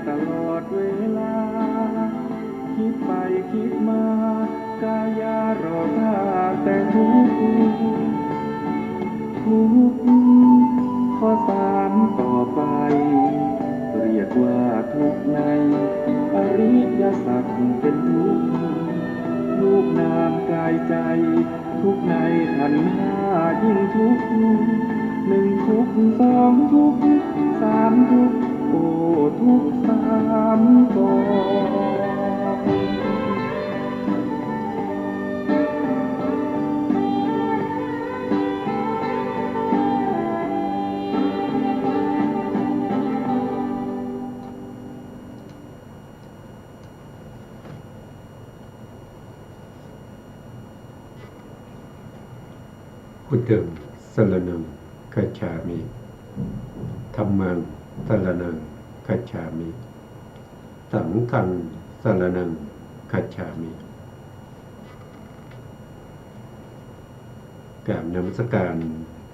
ตลอดเวลาคิดไปคิดมากายารอท่าแต่ทุกข้อสามต่อไปเรียกว่าทุกในอริยสัจเป็นทุกรูปนามกายใจทุกในขันธ์ห้ายิ่งทุกหนึ่งทุกสองทุกสามทุกโอ้ทุกสามก่อนพุทธังสรณังคัจฉามิธัมมังสรณังคัจฉามิสังฆังสรณังคัจฉามิกราบนมัสการ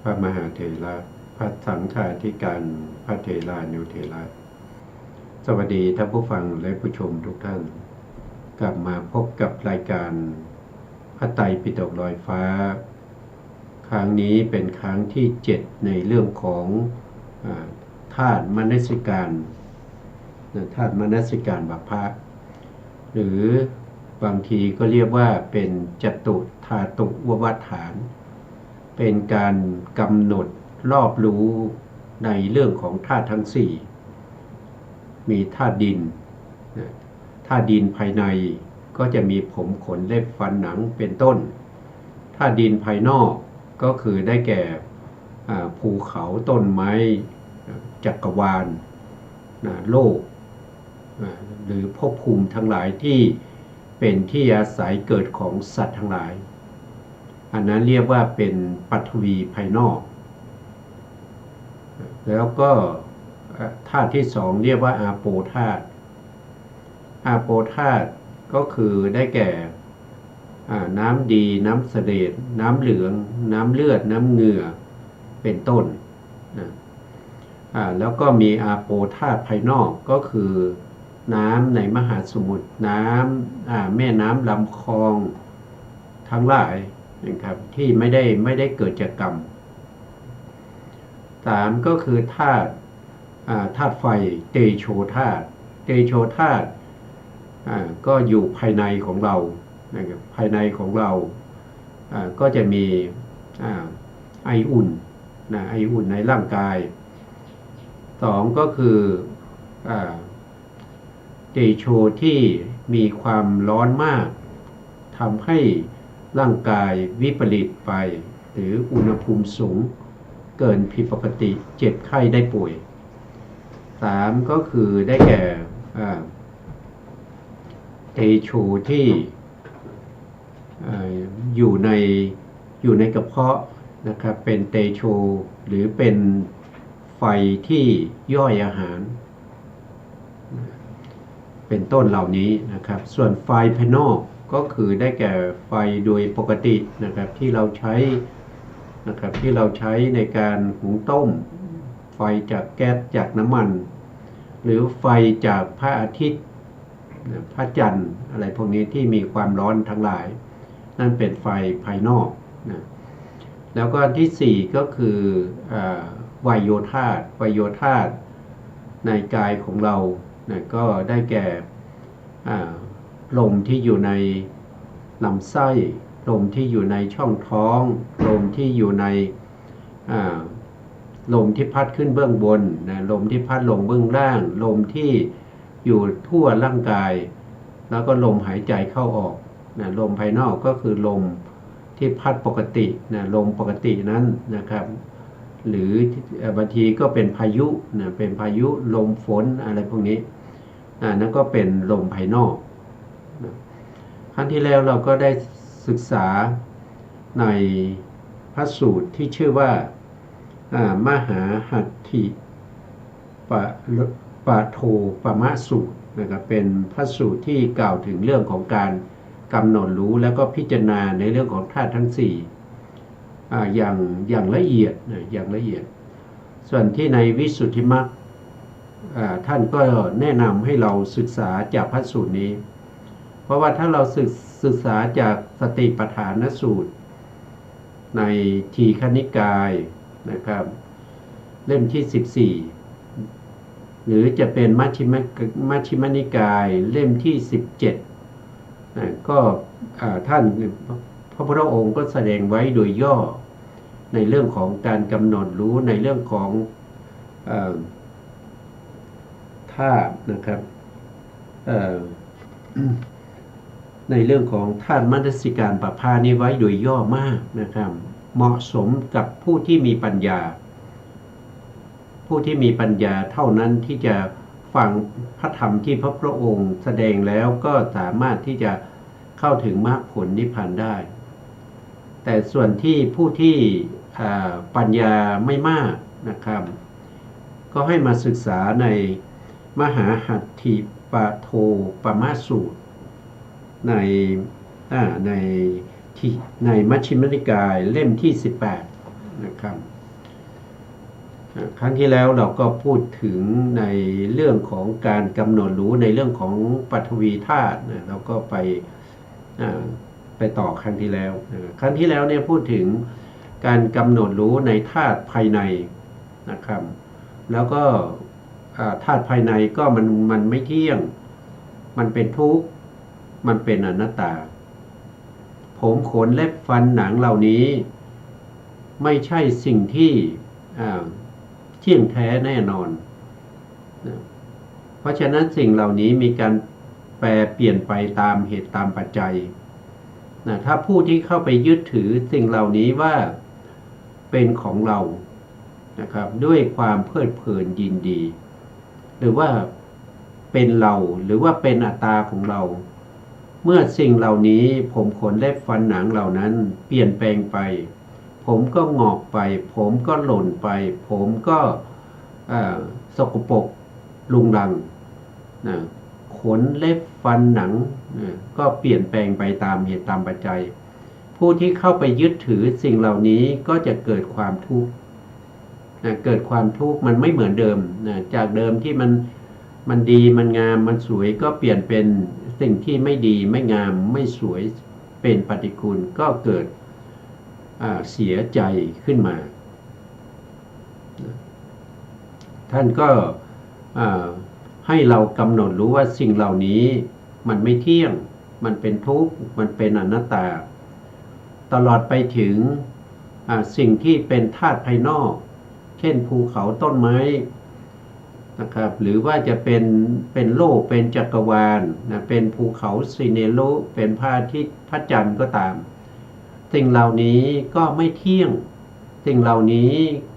พระมหาเถระพระสังฆาธิการพระเถระเนวเถระสวัสดีท่านผู้ฟังและผู้ชมทุกท่านกลับมาพบกับรายการพระไตรปิฎกลอยฟ้าครั้งนี้เป็นครั้งที่7ในเรื่องของธาตุมนสิการธาตุมนสิการบัพพะหรือบางทีก็เรียกว่าเป็นจตุธาตุววัฏฐานเป็นการกำหนดรอบรู้ในเรื่องของธาตุทั้ง4มีธาตุดินธาตุดินภายในก็จะมีผมขนเล็บฟันหนังเป็นต้นธาตุดินภายนอกก็คือได้แก่ภูเขาต้นไม้จักรวาลโลกหรือภพภูมิทั้งหลายที่เป็นที่อาศัยเกิดของสัตว์ทั้งหลายอันนั้นเรียกว่าเป็นปฐวีภายนอกแล้วก็ธาตุที่2เรียกว่าอาโปธาตุอาโปธาตุก็คือได้แก่น้ำดีน้ำเสลดน้ำเหลืองน้ำเลือดน้ำเหงื่อเป็นต้นแล้วก็มีอาโปธาตุภายนอกก็คือน้ำในมหาสมุทรน้ำแม่น้ำลำคลองทั้งหลายนะครับที่ไม่ได้เกิดจากกรรม3ก็คือธาตุไฟเตโชธาตุเตโชธาตุก็อยู่ภายในของเรานะครับภายในของเราก็จะมีไออุ่นไออุ่นในร่างกาย2ก็คือเตโชที่มีความร้อนมากทำให้ร่างกายวิปริตไปหรืออุณหภูมิสูงเกินผิดปกติเจ็บไข้ได้ป่วย3ก็คือได้แก่เตโชที่อยู่ในกระเพาะนะครับเป็นเตโชหรือเป็นไฟที่ย่อยอาหารเป็นต้นเหล่านี้นะครับส่วนไฟภายนอกก็คือได้แก่ไฟโดยปกตินะครับที่เราใช้ในการหุงต้มไฟจากแก๊สจากน้ำมันหรือไฟจากพระอาทิตย์พระจันทร์อะไรพวกนี้ที่มีความร้อนทั้งหลายนั่นเป็นไฟภายนอกนะแล้วก็ที่4ก็คือวายโยธาตุในกายของเรานะก็ได้แก่ลมที่อยู่ในลำไส้ลมที่อยู่ในช่องท้องลมที่อยู่ในลมที่พัดขึ้นเบื้องบนนะลมที่พัดลงเบื้องล่างลมที่อยู่ทั่วร่างกายแล้วก็ลมหายใจเข้าออกนะลมภายนอกก็คือลมที่พัดปกตินะลมปกตินั้นนะครับหรือบางทีก็เป็นพายุนะเป็นพายุลมฝนอะไรพวกนี้นั่นก็เป็นลมภายนอกนะครั้งที่แล้วเราก็ได้ศึกษาในพระสูตรที่ชื่อว่ามหาหัตถิปะโทปมะสูตรนะครับเป็นพระสูตรที่กล่าวถึงเรื่องของการกำหนดรู้แล้วก็พิจารณาในเรื่องของธาตุทั้ง4อย่างละเอียดนะอย่างละเอียดส่วนที่ในวิสุทธิมรรค ท่านก็แนะนำให้เราศึกษาจากพระสูตรนี้ เพราะว่าถ้าเราศึกษาจากสติปัฏฐานสูตรในทีฆนิกายนะครับเล่มที่ 14หรือจะเป็นมัชฌิมนิกายเล่มที่ 17ก็ท่านพระพุทธองค์ก็แสดงไว้โดยย่อในเรื่องของการกำหนดรู้ในเรื่องของธาตุนะครับในเรื่องของธาตุมนสิการปภานี้ไว้โดยย่อมากนะครับเหมาะสมกับผู้ที่มีปัญญาเท่านั้นที่จะฟังพระธรรมที่พระพุทธองค์แสดงแล้วก็สามารถที่จะเข้าถึงมรรคผลนิพพานได้แต่ส่วนที่ผู้ที่ปัญญาไม่มากนะครับก็ให้มาศึกษาในมหาหัตถิปโทปมาสูตรในมัชฌิมนิกายเล่มที่ 18นะครับครั้งที่แล้วเราก็พูดถึงในเรื่องของการกำหนดรู้ในเรื่องของปฐวีธาตุเราก็ไปต่อครั้งที่แล้วเนี่ยพูดถึงการกำหนดรู้ในธาตุภายในนะครับแล้วก็ธาตุภายในก็มันไม่เที่ยงมันเป็นทุกข์มันเป็นอนัตตาผมขนเล็บฟันหนังเหล่านี้ไม่ใช่สิ่งที่เที่ยงแท้แน่นอนเพราะฉะนั้นสิ่งเหล่านี้มีการแปรเปลี่ยนไปตามเหตุตามปัจจัยถ้าผู้ที่เข้าไปยึดถือสิ่งเหล่านี้ว่าเป็นของเรานะครับด้วยความเพลิดเพลินยินดีหรือว่าเป็นเราหรือว่าเป็นอัตตาของเราเมื่อสิ่งเหล่านี้ผมขนเล็บฟันหนังเหล่านั้นเปลี่ยนแปลงไปผมก็งอกไปผมก็หล่นไปผมก็สกปรกรุงรังขนเล็บฟันหนังก็เปลี่ยนแปลงไปตามเหตุตามปัจจัยผู้ที่เข้าไปยึดถือสิ่งเหล่านี้ก็จะเกิดความทุกข์เกิดความทุกข์มันไม่เหมือนเดิมจากเดิมที่มันดีมันงามมันสวยก็เปลี่ยนเป็นสิ่งที่ไม่ดีไม่งามไม่สวยเป็นปฏิกูลก็เกิดเสียใจขึ้นมาท่านก็ให้เรากำหนดรู้ว่าสิ่งเหล่านี้มันไม่เที่ยงมันเป็นทุกข์มันเป็นอนัตตาตลอดไปถึงสิ่งที่เป็นธาตุภายนอกเช่นภูเขาต้นไม้นะครับหรือว่าจะเป็นโลกเป็นจักรวาลเป็นภูเขาซิเนโลเป็นพระอาทิตย์พระจันทร์ก็ตามสิ่งเหล่านี้ก็ไม่เที่ยงสิ่งเหล่านี้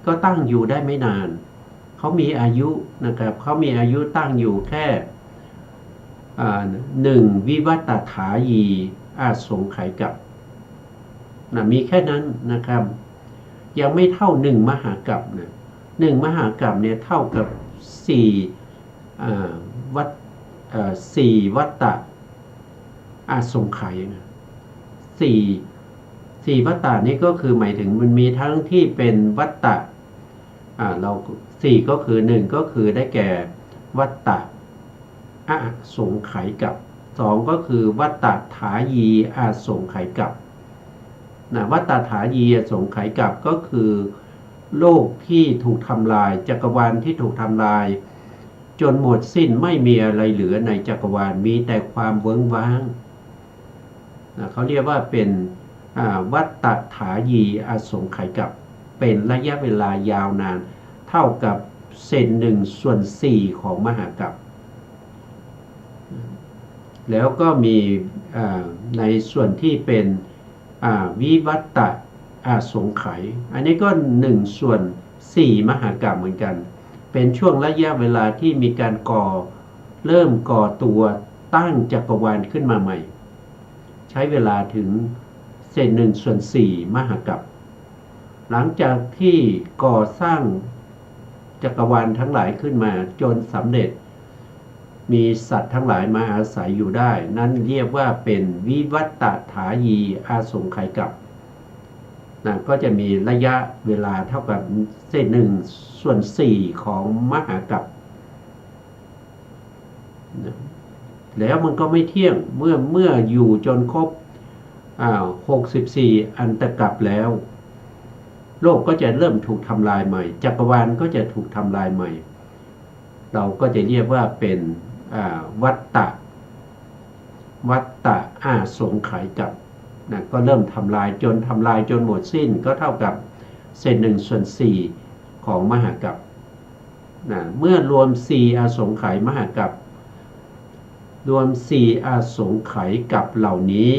ก็ตั้งอยู่ได้ไม่นานเขามีอายุนะครับเขามีอายุตั้งอยู่แค่1วิวัตถายีอาสงไขยกับมีแค่นั้นนะครับยังไม่เท่า1มหากัปนะ1มหากัปเนี่ยเท่ากับ4วัตตะอาสงไขยนะ4วัตตะนี้ก็คือหมายถึงมันมีทั้งที่เป็นวัตตะเรา4ก็คือ1ก็คือได้แก่วัตตะอาสงไขยกับ2ก็คือวัตตถายีอาสงไขยกับวัตตถายีอาสงไขยกับก็คือโลกที่ถูกทำลายจักรวาลที่ถูกทำลายจนหมดสิ้นไม่มีอะไรเหลือในจักรวาลมีแต่ความเวิ้งว้างเขาเรียกว่าเป็นวัตตถายีอาสงไขยกับเป็นระยะเวลายาวนานเท่ากับเศษ1/4ของมหากัปแล้วก็มีในส่วนที่เป็นวิวัตตะอาสงไขยอันนี้ก็1/4มหากัปเหมือนกันเป็นช่วงระยะเวลาที่มีการเริ่มก่อตัวตั้งจักรวาลขึ้นมาใหม่ใช้เวลาถึงเศษ1/4มหากัปหลังจากที่ก่อสร้างจักรวาลทั้งหลายขึ้นมาจนสำเร็จมีสัตว์ทั้งหลายมาอาศัยอยู่ได้นั่นเรียกว่าเป็นวิวัตถายีอาสงไขยกับก็จะมีระยะเวลาเท่ากับเศษ1/4ของมหากัป นะแล้วมันก็ไม่เที่ยงเมื่ออยู่จนครบ64อันตะกัปแล้ว โลกก็จะเริ่มถูกทำลายใหม่จักรวาลก็จะถูกทำลายใหม่เราก็จะเรียกว่าเป็นวัฏฏะอาสงไขยกัปนะก็เริ่มทำลายจนหมดสิ้นก็เท่ากับเศษ1/4ของมหากัปนะเมื่อรวม4อาสงไขยมหากัปรวม4อาสงไขยกัปเหล่านี้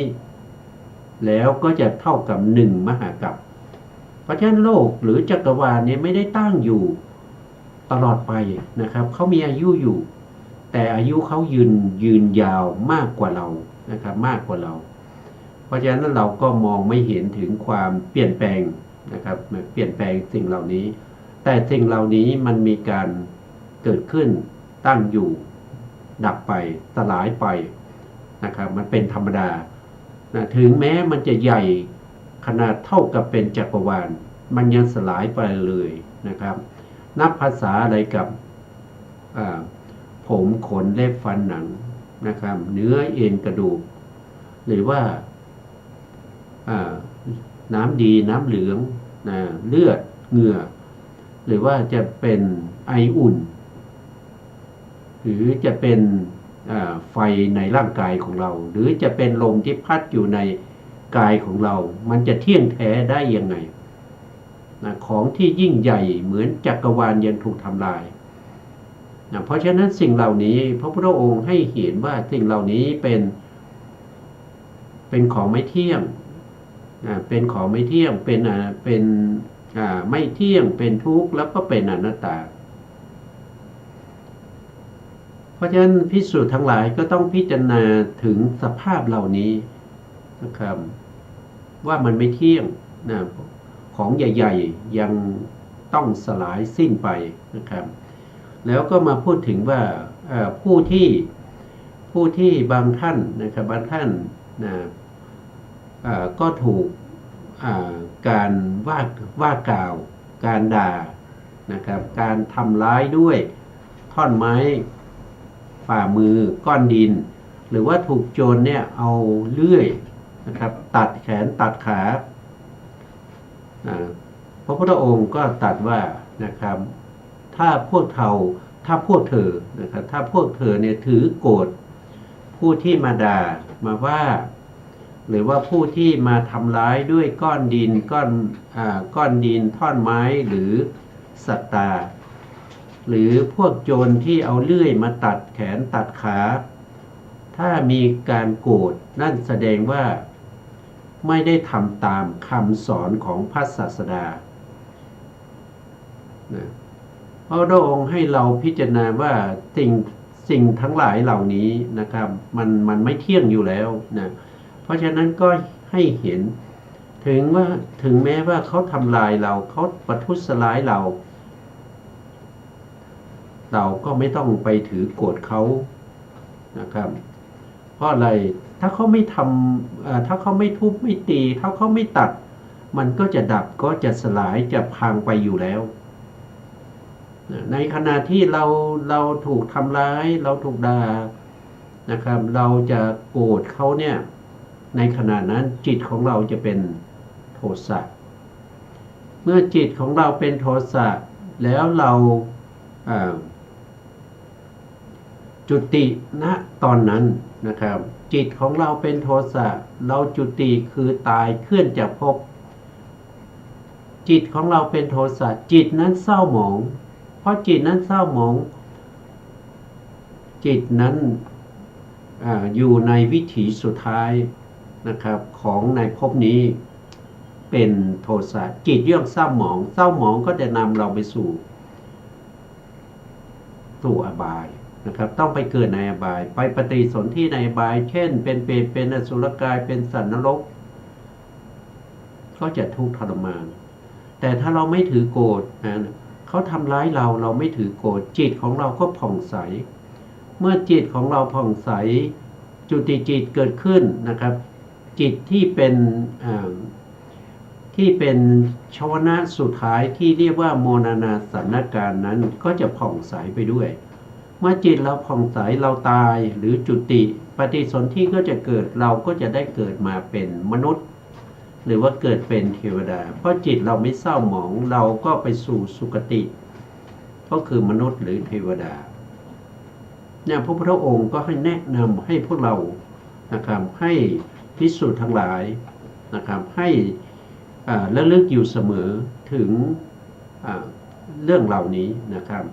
แล้วก็จะเท่ากับ1มหากัปเพราะฉะนั้นโลกหรือจักรวาลนี้ไม่ได้ตั้งอยู่ตลอดไปนะครับเขามีอายุอยู่แต่อายุเขายืนยาวมากกว่าเรานะครับมากกว่าเราเพราะฉะนั้นเราก็มองไม่เห็นถึงความเปลี่ยนแปลงนะครับเปลี่ยนแปลงสิ่งเหล่านี้แต่สิ่งเหล่านี้มันมีการเกิดขึ้นตั้งอยู่ดับไปสลายไปนะครับมันเป็นธรรมดานะถึงแม้มันจะใหญ่ขนาดเท่ากับเป็นจักรวาลมันยังสลายไปเลยนะครับนับภาษาอะไรกับผมขนเล็บฟันหนังนะครับเนื้อเอ็นกระดูกหรือว่าน้ำดีน้ำเหลืองเลือดเหงื่อหรือว่าจะเป็นไออุ่นหรือจะเป็นไฟในร่างกายของเราหรือจะเป็นลมที่พัดอยู่ในกายของเรามันจะเที่ยงแท้ได้ยังไงของที่ยิ่งใหญ่เหมือนจักรวาลยังถูกทำลายเพราะฉะนั้นสิ่งเหล่านี้พระพุทธองค์ให้เห็นว่าสิ่งเหล่านี้เป็นของไม่เที่ยงเป็นของไม่เที่ยงเป็นไม่เที่ยงเป็นทุกข์แล้วก็เป็นอนัตตาเพราะฉะนั้นภิกษุทั้งหลายก็ต้องพิจารณาถึงสภาพเหล่านี้นะครับว่ามันไม่เที่ยงนะของใหญ่ๆยังต้องสลายสิ้นไปนะครับแล้วก็มาพูดถึงว่าผู้ที่บางท่านนะครับบางท่านก็ถูกการว่ากล่าวการด่านะครับการทำร้ายด้วยท่อนไม้ฝ่ามือก้อนดินหรือว่าถูกโจรเนี่ยเอาเลื่อยนะครับตัดแขนตัดขาพระพุทธองค์ก็ตรัสว่านะครับถ้าพวกเธอนะครับถ้าพวกเธอเนี่ยถือโกรธผู้ที่มาด่ามาว่าหรือว่าผู้ที่มาทำร้ายด้วยก้อนดินท่อนไม้หรือสัตตาหรือพวกโจรที่เอาเลื่อยมาตัดแขนตัดขาถ้ามีการโกรธนั่นแสดงว่าไม่ได้ทำตามคำสอนของพระศาสดาพระองค์ให้เราพิจารณาว่าสิ่งทั้งหลายเหล่านี้นะครับมันไม่เที่ยงอยู่แล้วนะเพราะฉะนั้นก็ให้เห็นถึงแม้ว่าเขาทำลายเราเขาประทุษร้ายเราก็ไม่ต้องไปถือโกรธเขานะครับเพราะอะไรถ้าเขาไม่ทำถ้าเขาไม่ทุบไม่ตีถ้าเขาไม่ตัดมันก็จะดับก็จะสลายจะพังไปอยู่แล้วในขณะที่เราถูกทำร้ายเราถูกด่านะครับเราจะโกรธเขาเนี่ยในขณะนั้นจิตของเราจะเป็นโทสะเมื่อจิตของเราเป็นโทสะแล้วเราจุติณตอนนั้นนะครับจิตของเราเป็นโทสะเราจุติคือตายเคลื่อนจากภพจิตของเราเป็นโทสะจิตนั้นเศร้าหมองเพราะจิตนั้นเศร้าหมองจิตนั้นอยู่ในวิถีสุดท้ายนะครับของในภพนี้เป็นโทสะจิตย่อมเศร้าหมองก็จะนำเราไปสู่อบายนะครับต้องไปเกิดในอบายไปปฏิสนธิในอบายเช่นเป็นเปรตเป็นอสุรกายเป็นสัตว์นรกก็จะทุกข์ทรมานแต่ถ้าเราไม่ถือโกรธเขาทำร้ายเราไม่ถือโกรธจิตของเราก็ผ่องใสเมื่อจิตของเราผ่องใสจุติจิตเกิดขึ้นนะครับจิตที่เป็นชวนะสุดท้ายที่เรียกว่าโมนานาสันนการนั้นก็จะผ่องใสไปด้วย เมื่อจิตเราผ่องใสเราตายหรือจุติปฏิสนธิก็จะเกิดเราก็จะได้เกิดมาเป็นมนุษย์หรือว่าเกิดเป็นเทวดาเพราะจิตเราไม่เศร้าหมองเราก็ไปสู่สุคติก็คือมนุษย์หรือเทวดาเนี่ยพระพุทธองค์ก็ให้แนะนำให้พวกเรานะครับให้ภิกษุทั้งหลายนะครับให้ระลึกอยู่เสมอถึงเรื่องเหล่านี้นะครับ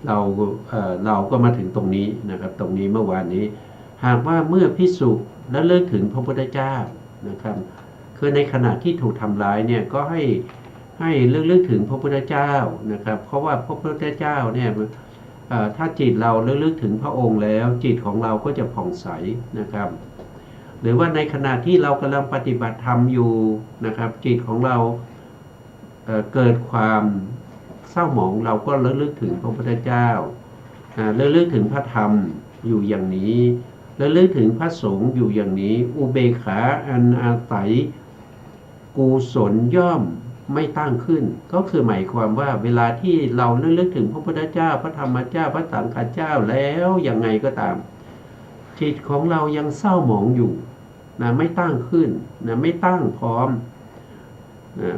เราก็มาถึงตรงนี้นะครับตรงนี้เมื่อวานนี้หากว่าเมื่อภิกษุระลึกถึงพระพุทธเจ้านะครับคือในขณะที่ถูกทำร้ายเนี่ยก็ให้ลึกถึงพระพุทธเจ้านะครับเพราะว่าพระพุทธเจ้าเนี่ยถ้าจิตเราลึกถึงพระองค์แล้วจิตของเราก็จะผ่องใสนะครับหรือว่าในขณะที่เรากำลังปฏิบัติธรรมอยู่นะครับจิตของเราเกิดความเศร้าหมองเราก็ระลึกถึงพระพุทธเจ้าระลึกถึงพระธรรมอยู่อย่างนี้ระลึกถึงพระสงฆ์อยู่อย่างนี้อุเบกขาอันอาศัยกุศลย่อมไม่ตั้งขึ้นก็คือหมายความว่าเวลาที่เราระลึกถึงพระพุทธเจ้าพระธรรมเจ้าพระสังฆเจ้าแล้วยังไงก็ตามจิตของเรายังเศร้าหมองอยู่นะไม่ตั้งขึ้นนะไม่ตั้งพร้อมนะ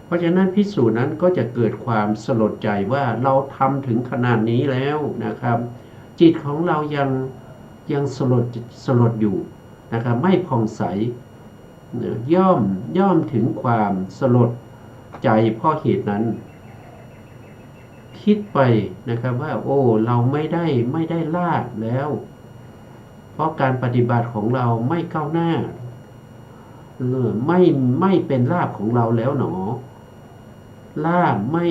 เพราะฉะนั้นภิกษุนั้นก็จะเกิดความสลดใจว่าเราทำถึงขนาดนี้แล้วนะครับจิตของเรายังสลดอยู่นะครับไม่ผ่องใสย่อมถึงความสลดใจเพราะเหตุนั้นคิดไปนะครับว่าโอ้เราไม่ได้ลาภแล้วเพราะการปฏิบัติของเราไม่ก้าวหน้าไม่เป็นลาภของเราแล้วหนอลาภไม่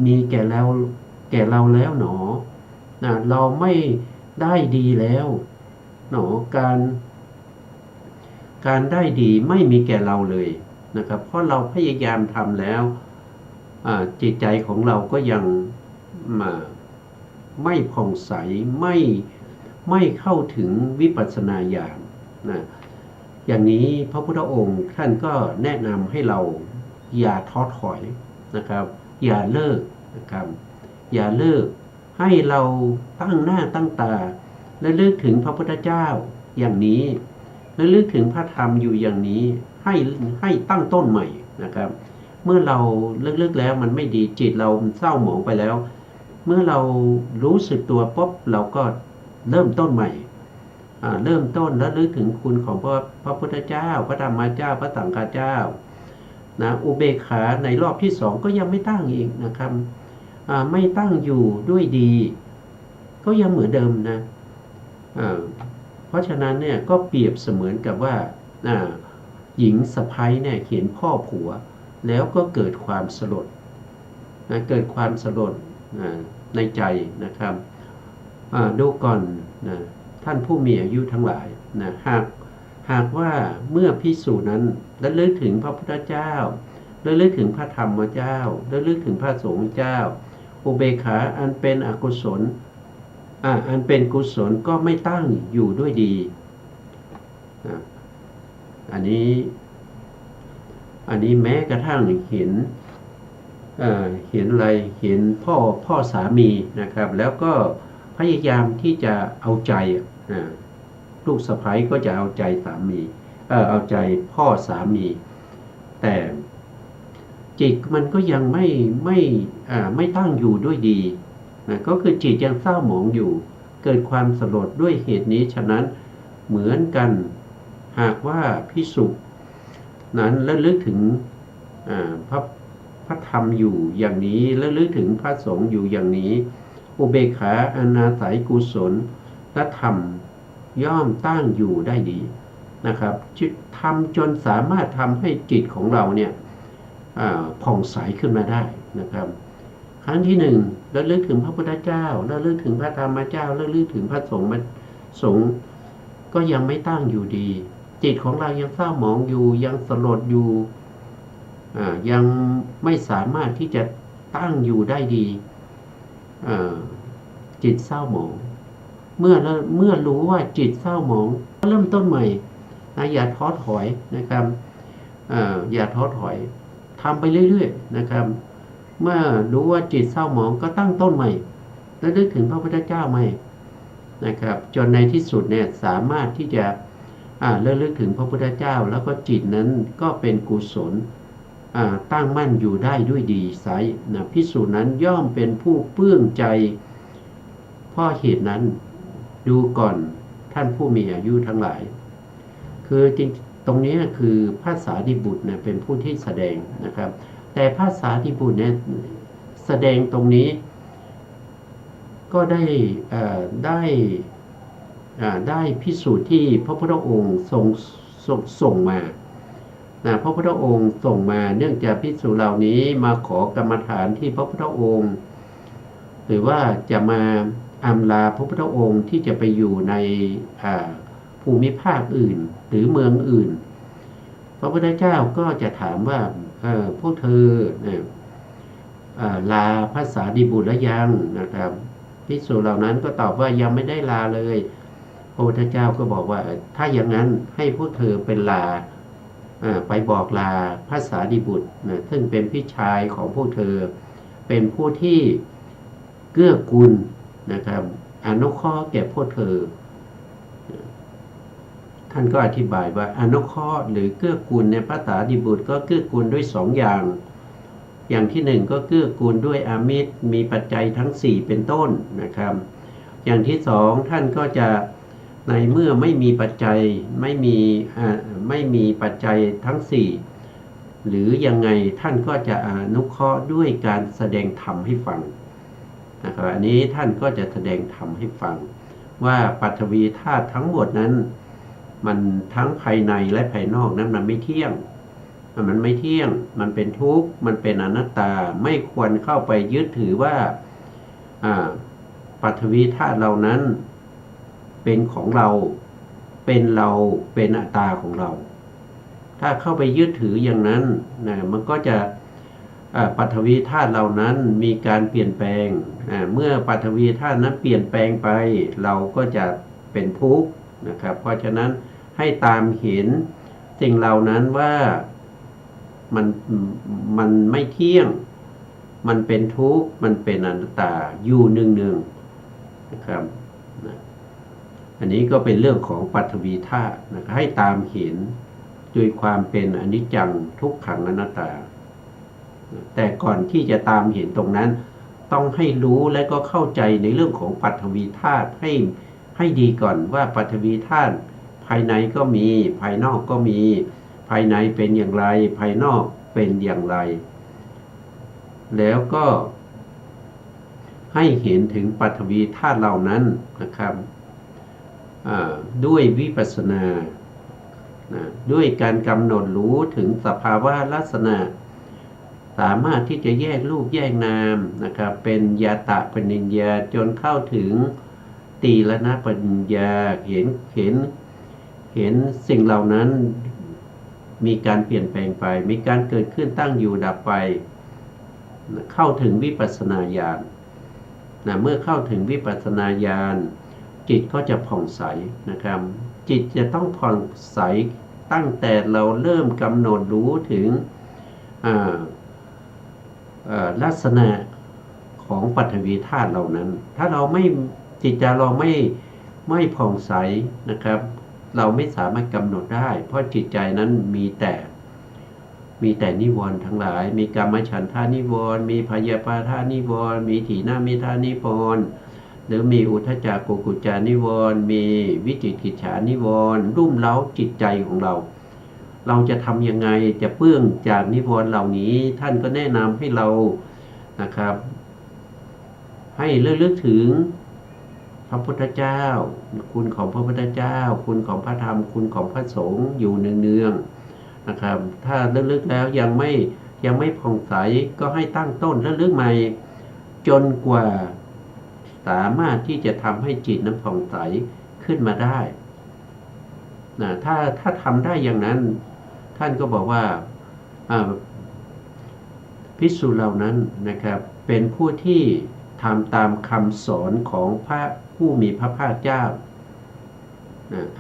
มีแก่เราแล้วหนอนะเราไม่ได้ดีแล้วหนอการได้ดีไม่มีแก่เราเลยนะครับเพราะเราพยายามทำแล้วจิตใจของเราก็ยังไม่ผ่องใสไม่เข้าถึงวิปัสสนาญาณนะอย่างนี้พระพุทธองค์ท่านก็แนะนำให้เราอย่าท้อถอยนะครับอย่าเลิกนะครับอย่าเลิกให้เราตั้งหน้าตั้งตาและลึกถึงพระพุทธเจ้าอย่างนี้และลึกถึงพระธรรมอยู่อย่างนี้ให้ตั้งต้นใหม่นะครับเมื่อเราลึกๆแล้วมันไม่ดีจิตเราเศร้าหมองไปแล้วเมื่อเรารู้สึกตัวปุ๊บเราก็เริ่มต้นใหม่เริ่มต้นและลึกถึงคุณของพระพุทธเจ้าพระธรรมเจ้าพระสังฆเจ้านะอุเบกขาในรอบที่สองก็ยังไม่ตั้งอีกนะครับไม่ตั้งอยู่ด้วยดีก็ยังเหมือนเดิมนะเพราะฉะนั้นเนี่ยก็เปรียบเสมือนกับว่าหญิงสะใภ้เนี่ยเห็นพ่อผัวแล้วก็เกิดความสลดนะเกิดความสลดในใจนะครับดูก่อนนะท่านผู้มีอายุทั้งหลายนะหากว่าเมื่อภิกษุนั้นระลึกถึงพระพุทธเจ้าระลึกถึงพระธรรมเจ้าระลึกถึงพระสงฆ์เจ้าอุเบกขาอันเป็นอกุศลอันเป็นกุศลก็ไม่ตั้งอยู่ด้วยดีนะอันนี้แม้กระทั่งเห็นอะไรเห็นพ่อสามีนะครับแล้วก็พยายามที่จะเอาใจลูกสะใภ้ก็จะเอาใจสามีเอาใจพ่อสามีแต่จิตมันก็ยังไม่ตั้งอยู่ด้วยดีนะก็คือจิตยังเศร้าหมองอยู่เกิดความสลดด้วยเหตุนี้ฉะนั้นเหมือนกันหากว่าภิกษุนั้นระลึกถึงพระธรรมอยู่อย่างนี้ระลึกถึงพระสงฆ์อยู่อย่างนี้อุเบกขาอนาศัยกุศลและธรรมย่อมตั้งอยู่ได้ดีนะครับจิตทำจนสามารถทำให้จิตของเราเนี่ยผ่องใสขึ้นมาได้นะครับครั้งที่หนึ่งระลึกถึงพระพุทธเจ้าระลึกถึงพระธรรมเจ้าระลึกถึงพระสงฆ์ก็ยังไม่ตั้งอยู่ดีจิตของเรายังเศร้าหมองอยู่ยังสลดอยู่ยังไม่สามารถที่จะตั้งอยู่ได้ดีจิตเศร้าหมองเมื่อรู้ว่าจิตเศร้าหมองก็เริ่มต้นใหม่นะอย่าท้อถอยนะครับอย่าท้อถอยทำไปเรื่อยๆนะครับ เมื่อรู้ว่าจิตเศร้าหมองก็ตั้งต้นใหม่และนึกถึงพระพุทธเจ้าใหม่นะครับจนในที่สุดเนี่ยสามารถที่จะระลึกถึงพระพุทธเจ้าแล้วก็จิตนั้นก็เป็นกุศลตั้งมั่นอยู่ได้ด้วยดีไซนะภิกษุนั้นย่อมเป็นผู้เปื้องใจเพราะเหตุนั้นดูก่อนท่านผู้มีอายุทั้งหลายคือจริงตรงนี้คือพระสารีบุตรเนี่ยเป็นผู้ที่แสดงนะครับแต่พระสารีบุตรเนี่ยแสดงตรงนี้ก็ได้พิสูจน์ที่พระพุทธองค์ส่งมาพระพุทธองค์ส่งมาเนื่องจากภิกษุเหล่านี้มาขอกรรมฐานที่พระพุทธองค์หรือว่าจะมาอำลาพระพุทธองค์ที่จะไปอยู่ในภูมิภาคอื่นหรือเมืองอื่นพระพุทธเจ้าก็จะถามว่าพวกเธอลาพระสารีบุตรแล้วยังนะครับภิกษุเหล่านั้นก็ตอบว่ายังไม่ได้ลาเลยพระพุทธเจ้าก็บอกว่าถ้าอย่างนั้นให้พวกเธอเป็นลาไปบอกลาพระสารีบุตรซึ่งเป็นพี่ชายของพวกเธอเป็นผู้ที่เกื้อกูลนะครับอนุเคราะห์แก่พวกเธอท่านก็อธิบายว่าอนุเคราะห์หรือเกื้อกูลในพระสารีบุตรก็เกื้อกูลด้วย2 อย่างที่1ก็เกื้อกูลด้วยอามิตรมีปัจจัยทั้ง4เป็นต้นนะครับอย่างที่2ท่านก็จะในเมื่อไม่มีปัจจัยไม่มีปัจจัยทั้ง4หรือยังไงท่านก็จะอนุเคราะห์ด้วยการแสดงธรรมให้ฟังนะครับอันนี้ท่านก็จะแสดงธรรมให้ฟังว่าปฐวีธาตุทั้งหมดนั้นมันทั้งภายในและภายนอกนั้นมันไม่เที่ยงมันเป็นทุกข์มันเป็นอนัตตาไม่ควรเข้าไปยึดถือว่าปฐวีธาตุเหล่านั้นเป็นของเราเป็นอัตตาของเราถ้าเข้าไปยึดถืออย่างนั้นมันก็จะปฐวีธาตุเหล่านั้นมีการเปลี่ยนแปลงเมื่อปฐวีธาตุนั้นเปลี่ยนแปลงไปเราก็จะเป็นทุกข์นะครับเพราะฉะนั้นให้ตามเห็นสิ่งเหล่านั้นว่ามันไม่เที่ยงมันเป็นทุกข์มันเป็นอนัตตาอยู่เนืองๆนะครับอันนี้ก็เป็นเรื่องของปฐวีธาตุนะครับให้ตามเห็นด้วยความเป็นอนิจจังทุกขังอนัตตาแต่ก่อนที่จะตามเห็นตรงนั้นต้องให้รู้และก็เข้าใจในเรื่องของปฐวีธาตุให้ดีก่อนว่าปฐวีธาตุภายในก็มีภายนอกก็มีภายในเป็นอย่างไรภายนอกเป็นอย่างไรแล้วก็ให้เห็นถึงปฐวีธาตุเหล่านั้นนะครับด้วยวิปัสสนาด้วยการกำหนดรู้ถึงสภาวะลักษณะสามารถที่จะแยกรูปแยกนามนะครับเป็นญาตะปัญญาจนเข้าถึงตีรณปัญญาเห็นสิ่งเหล่านั้นมีการเปลี่ยนแปลงไปมีการเกิดขึ้นตั้งอยู่ดับไปเข้าถึงวิปัสสนาญาณเมื่อเข้าถึงวิปัสสนาญาณจิตก็จะผ่องใสนะครับจิตจะต้องผ่องใสตั้งแต่เราเริ่มกำหนดรู้ถึงลักษณะของปฐวีธาตุเหล่านั้นถ้าเราไม่จิตใจเราไม่ผ่องใสนะครับเราไม่สามารถกำหนดได้เพราะจิตใจนั้นมีแต่นิวรณ์ทั้งหลายมีกามฉันทานิวรณ์มีพยาปาทานิวรณ์มีถีนามิทานิวรณ์หรือมีอุทธัจจะกุกุจจานิวรณ์มีวิจิกิจฉานิวรณ์รุ่มเร้าจิตใจของเราจะทำยังไงจะเปื้องจากนิวรณ์เหล่านี้ท่านก็แนะนำให้เรานะครับให้ระลึกถึงพระพุทธเจ้าคุณของพระพุทธเจ้าคุณของพระธรรมคุณของพระสงฆ์อยู่เนืองๆนะครับถ้าระลึกแล้วยังไม่ผ่องใสก็ให้ตั้งต้นระลึกใหม่จนกว่าสามารถที่จะทำให้จิตนั้นผ่องใสขึ้นมาได้ถ้าทำได้อย่างนั้นท่านก็บอกว่าภิกษุเหล่านั้นนะครับเป็นผู้ที่ทำตามคำสอนของพระผู้มีพระภาคเจ้า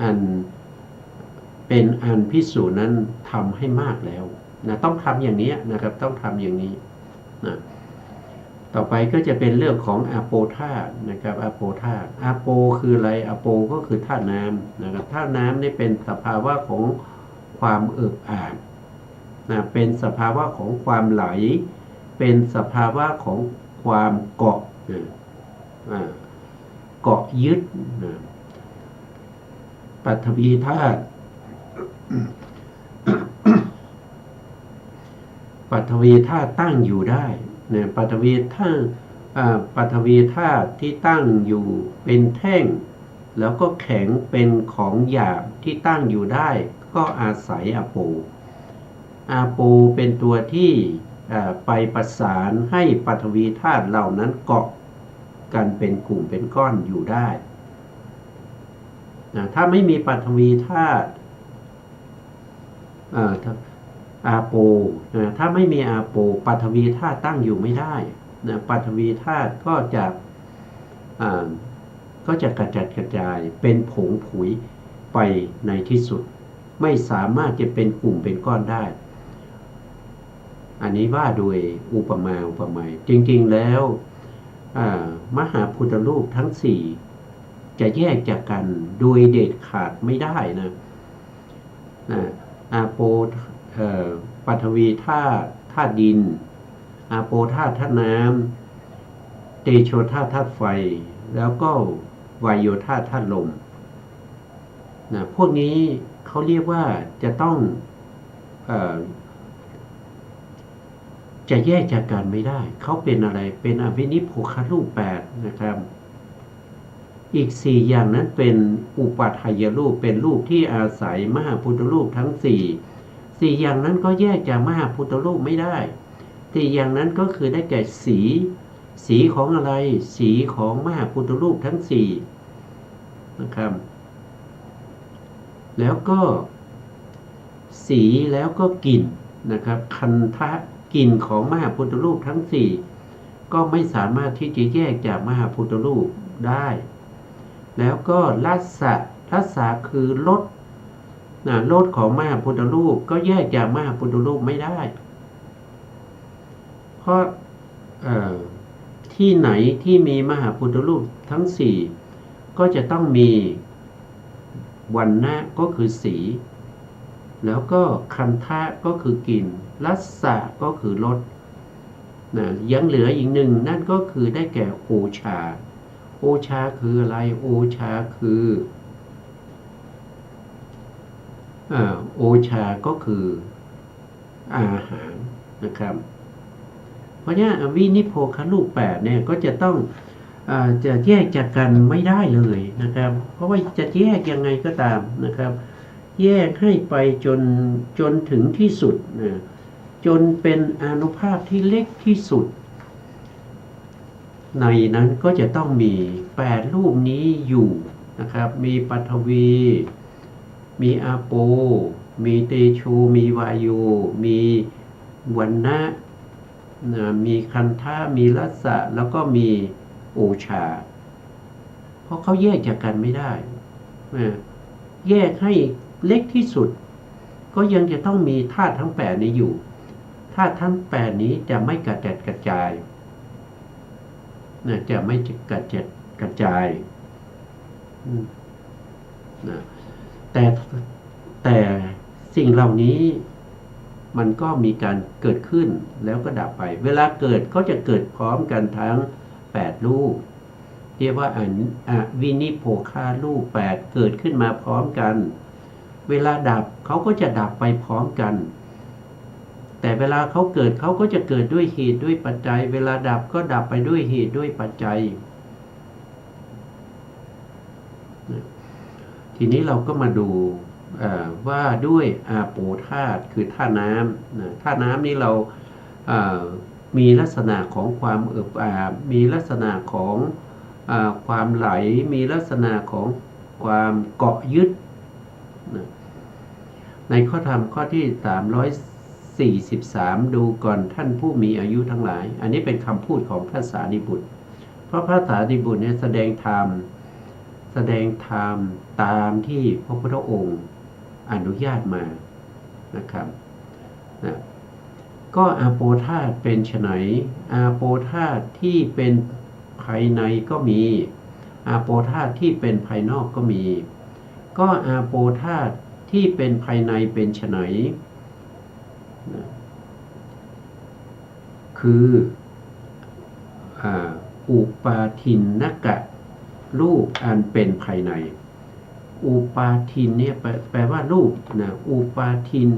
อันเป็นอันภิกษุนั้นทำให้มากแล้วต้องทำอย่างนี้นะครับต้องทำอย่างนี้ ต่อไปก็จะเป็นเรื่องของอะโปธาตุนะครับอะโปธาตุอะโปคืออะไรอะโปก็คือธาตุน้ำนะครับธาตุน้ำนี่เป็นสภาวะของความเอิบอาบนะเป็นสภาวะของความไหลเป็นสภาวะของความเกาะเกาะยึดนะปฐวีธาตุ ปฐวีธาตุตั้งอยู่ได้เนี่ยปฐวีธาตุปฐวีธาตุที่ตั้งอยู่เป็นแท่งแล้วก็แข็งเป็นของหยาบที่ตั้งอยู่ได้ก็อาศัยอะโปเป็นตัวที่ไปประสานให้ปฐวีธาตุเหล่านั้นเกาะกันเป็นกลุ่มเป็นก้อนอยู่ได้ถ้าไม่มีปฐวีธาตุอาโปถ้าไม่มีอาโปปฐวีธาตุตั้งอยู่ไม่ได้นะปฐวีธาตุก็จะกระจัดกระจายเป็นผงผุยไปในที่สุดไม่สามารถจะเป็นกลุ่มเป็นก้อนได้อันนี้ว่าโดยอุปไมยจริงๆแล้วมหาพุทธรูปทั้งสี่จะแยกจากกันโดยเด็ดขาดไม่ได้นะอาโปปฐวีธาตุดินอาโปธาตุน้ำเตโชธาตุไฟแล้วก็วายโยธาตุลมนะพวกนี้เขาเรียกว่าจะต้องจะแยกจากกันไม่ได้เขาเป็นอะไรเป็นอวินิพโภครูป8นะครับอีก4อย่างนั้นเป็นอุปัฏฐายรูปเป็นรูปที่อาศัยมหาพุทธรูปทั้ง4อย่างนั้นก็แยกจากมหาพุทธรูปไม่ได้4อย่างนั้นก็คือได้แก่สีของอะไรสีของมหาพุทธรูปทั้ง4นะครับแล้วก็สีแล้วก็กลิ่นนะครับคันธะกลิ่นของมหาพุทธรูปทั้ง4ก็ไม่สามารถที่จะแยกจากมหาพุทธรูปได้แล้วก็ลัสสะคือรสของมหาพุทธรูปก็แยกจากมหาพุทธรูปไม่ได้เพราะที่ไหนที่มีมหาพุทธรูปทั้ง4ก็จะต้องมีวรรณะก็คือสีแล้วก็คันธะก็คือกลิ่นลัสสะก็คือรสยังเหลืออีกหนึ่งนั่นก็คือได้แก่โอชาคืออะไรโอชาคือโอชาก็คืออาหารนะครับเพราะฉะนั้นวินิพโภครูป8เนี่ยก็จะต้องจะแยกจากกันไม่ได้เลยนะครับเพราะว่าจะแยกยังไงก็ตามนะครับแยกให้ไปจนถึงที่สุดจนเป็นอานุภาพที่เล็กที่สุดในนั้นก็จะต้องมี8รูปนี้อยู่นะครับมีปฐวีมีอาโปมีเตโชมีวายโยมีวรรณะมีคันธะมีลัสสะแล้วก็มีโอชาเพราะเขาแยกจากกันไม่ได้แยกให้เล็กที่สุดก็ยังจะต้องมีธาตุทั้ง8นี้อยู่ธาตุทั้ง8นี้จะไม่กระจัดกระจายจะไม่กระจัดกระจายแต่สิ่งเหล่านี้มันก็มีการเกิดขึ้นแล้วก็ดับไปเวลาเกิดก็จะเกิดพร้อมกันทั้ง8รูปเรียกว่าวินิพโภครูป8เกิดขึ้นมาพร้อมกันเวลาดับเขาก็จะดับไปพร้อมกันแต่เวลาเขาเกิดเขาก็จะเกิดด้วยเหตุด้วยปัจจัยเวลาดับก็ดับไปด้วยเหตุด้วยปัจจัยทีนี้เราก็มาดูว่าด้วยอาโปธาตุคือธาตุน้ำธาตุน้ำนี้เรามีลักษณะของความเอิบอาบมีลักษณะของความไหลมีลักษณะของความเกาะยึดในข้อธรรมข้อที่343ดูก่อนท่านผู้มีอายุทั้งหลายอันนี้เป็นคำพูดของพระสารีบุตรเพราะพระสารีบุตรเนี่ยแสดงธรรมตามที่พระพุทธองค์อนุญาตมานะครับ ก็อาโปธาตุเป็นไฉนอาโปธาตุที่เป็นภายในก็มีอาโปธาตุที่เป็นภายนอกก็มี ก็อาโปธาตุที่เป็นภายในเป็นไฉนคืออุปาทินนกะรูปอันเป็นภายใน อุปาทินเนี่ยแปลว่ารูปนะอุปาทิน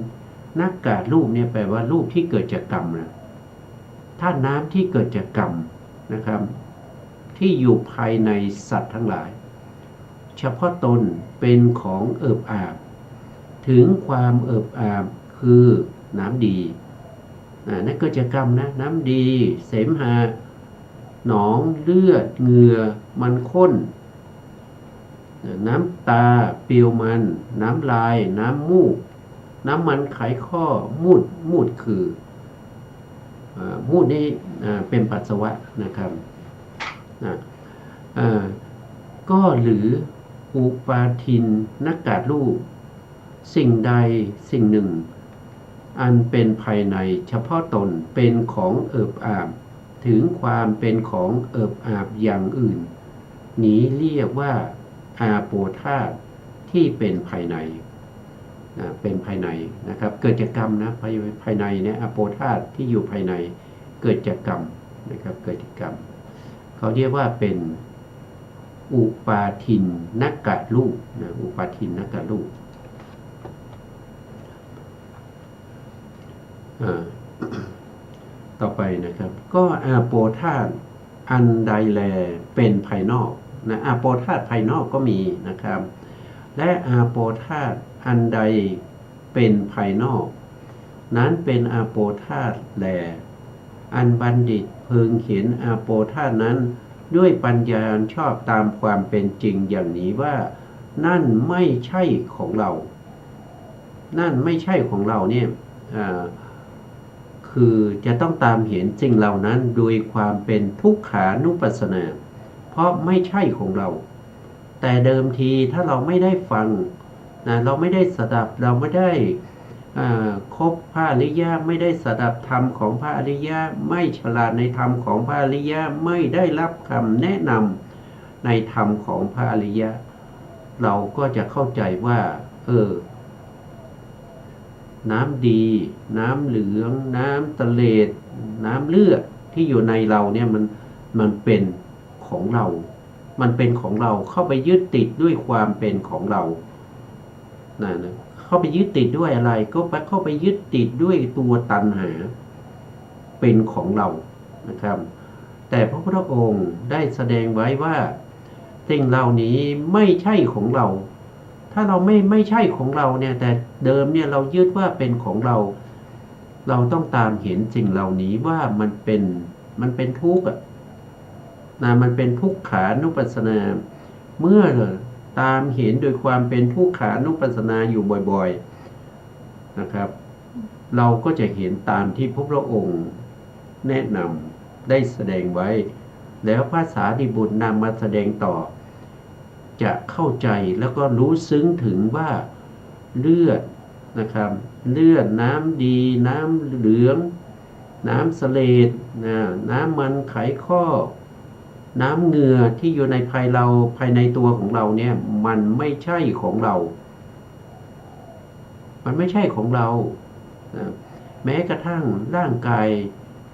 นักกะรูปเนี่ยแปลว่ารูปที่เกิดจากกรรมนะถ้าน้ำที่เกิดจากกรรมนะครับที่อยู่ภายในสัตว์ทั้งหลายเฉพาะตนเป็นของเอิบอาบถึงความเอิบอาบคือน้ำดีนั่นเกิดจากกรรมนะน้ำดีเสมหะหนองเลือดเหงื่อมันข้นน้ำตาเปรียวมันน้ำลายน้ำมูกน้ำมันไขข้อมูดคือมูดนี่เป็นปัสสาวะนะครับก็หรืออุปาทินนักการูปสิ่งใดสิ่งหนึ่งอันเป็นภายในเฉพาะตนเป็นของเอิบอาบถึงความเป็นของเอิบอาบอย่างอื่นนี้เรียกว่าอาโปธาตุที่เป็นภายในเป็นภายในนะครับเกิดจากกรรมนะภายในเนี่ยอาโปธาตุที่อยู่ภายในเกิดจากกรรมนะครับเกิดจากกรรมเขาเรียกว่าเป็นอุปาทินนักกะรูปนะอุปาทินนักกะรูปต่อไปนะครับก็อาโปธาตุอันใดแลเป็นภายนอกนะอาโปธาตุภายนอกก็มีนะครับและอาโปธาตุอันใดเป็นภายนอกนั้นเป็นอาโปธาตุแลอันบัณฑิตพึงเห็นอาโปธาตุนั้นด้วยปัญญาชอบตามความเป็นจริงอย่างนี้ว่านั่นไม่ใช่ของเรานั่นไม่ใช่ของเราเนี่ยคือจะต้องตามเห็นสิ่งเหล่านั้นโดยความเป็นทุกขานุปัสสนาเพราะไม่ใช่ของเราแต่เดิมทีถ้าเราไม่ได้ฟังนะเราไม่ได้สดับเราไม่ได้คบพระอริยะไม่ได้สดับธรรมของพระอริยะไม่ฉลาดในธรรมของพระอริยะไม่ได้รับคำแนะนำในธรรมของพระอริยะเราก็จะเข้าใจว่าน้ำดีน้ำเหลืองน้ำตะเลดน้ำเลือดที่อยู่ในเราเนี่ยมันเป็นของเรามันเป็นของเราเข้าไปยึดติดด้วยความเป็นของเรานะเข้าไปยึดติดด้วยอะไรก็เข้าไปยึดติดด้วยตัวตัณหาเป็นของเรานะครับแต่พระพุทธองค์ได้แสดงไว้ว่าสิ่งเหล่านี้ไม่ใช่ของเราถ้าเราไม่ใช่ของเราเนี่ยแต่เดิมเนี่ยเรายึดว่าเป็นของเราเราต้องตามเห็นสิ่งเหล่านี้ว่ามันเป็นทุกข์นะมันเป็นทุกขานุปัสสนาเมื่อตามเห็นโดยความเป็นทุกขานุปัสสนาอยู่บ่อยๆนะครับเราก็จะเห็นตามที่พระพุทธองค์แนะนำได้แสดงไว้แล้วพระสารีบุตรนำมาแสดงต่อจะเข้าใจแล้วก็รู้ซึ้งถึงว่าเลือดนะครับเลือดน้ำดีน้ำเหลืองน้ำเสลดน้ำมันไขข้อน้ำเหงื่อที่อยู่ในภายในตัวของเราเนี่ยมันไม่ใช่ของเรามันไม่ใช่ของเราแม้กระทั่งร่างกาย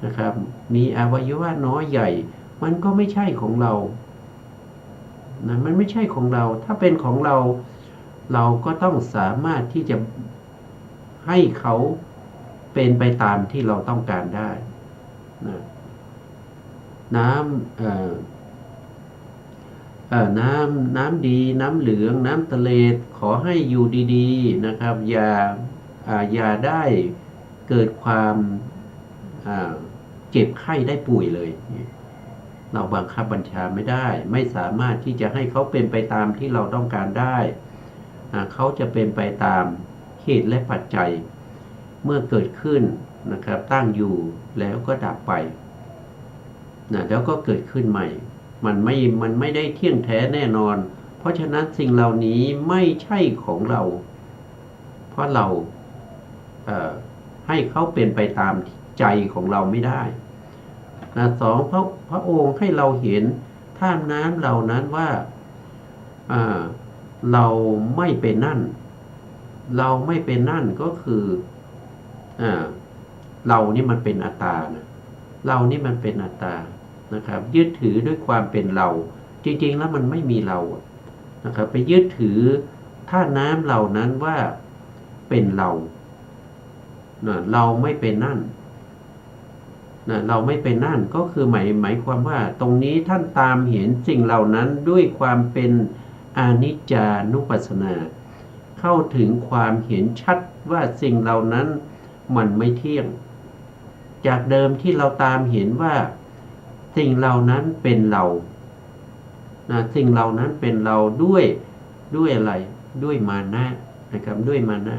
นะครับมีอวัยวะน้อยใหญ่มันก็ไม่ใช่ของเรานะมันไม่ใช่ของเราถ้าเป็นของเราเราก็ต้องสามารถที่จะให้เขาเป็นไปตามที่เราต้องการได้นะน้ำดีน้ำเหลืองน้ำทะเลขอให้อยู่ดีๆนะครับอย่าได้เกิดความเจ็บไข้ได้ป่วยเลยเราบังคับบัญชาไม่ได้ไม่สามารถที่จะให้เขาเป็นไปตามที่เราต้องการได้เขาจะเป็นไปตามเหตุและปัจจัยเมื่อเกิดขึ้นนะครับตั้งอยู่แล้วก็ดับไปแล้วก็เกิดขึ้นใหม่มันไม่ได้เที่ยงแท้แน่นอนเพราะฉะนั้นสิ่งเหล่านี้ไม่ใช่ของเราเพราะเราให้เขาเป็นไปตาม ใจของเราไม่ได้นะสองพระองค์ให้เราเห็นท่าน้ำเหล่านั้นว่าเราไม่เป็นนั่นเราไม่เป็นนั่นก็คือเรานี่มันเป็นอัตตานะเรานี่มันเป็นอัตตานะครับยึดถือด้วยความเป็นเราจริงๆแล้วมันไม่มีเรานะครับไปยึดถือท่าน้ำเหล่านั้นว่าเป็นเราเราไม่เป็นนั่นเราไม่เป็นนั่นก็คือหมายความว่าตรงนี้ท่านตามเห็นสิ่งเหล่านั้นด้วยความเป็นอนิจจานุปัสสนาเข้าถึงความเห็นชัดว่าสิ่งเหล่านั้นมันไม่เที่ยงจากเดิมที่เราตามเห็นว่าสิ่งเหล่านั้นเป็นเราสิ่งเหล่านั้นเป็นเราด้วยอะไรด้วยมานะนะครับด้วยมานะ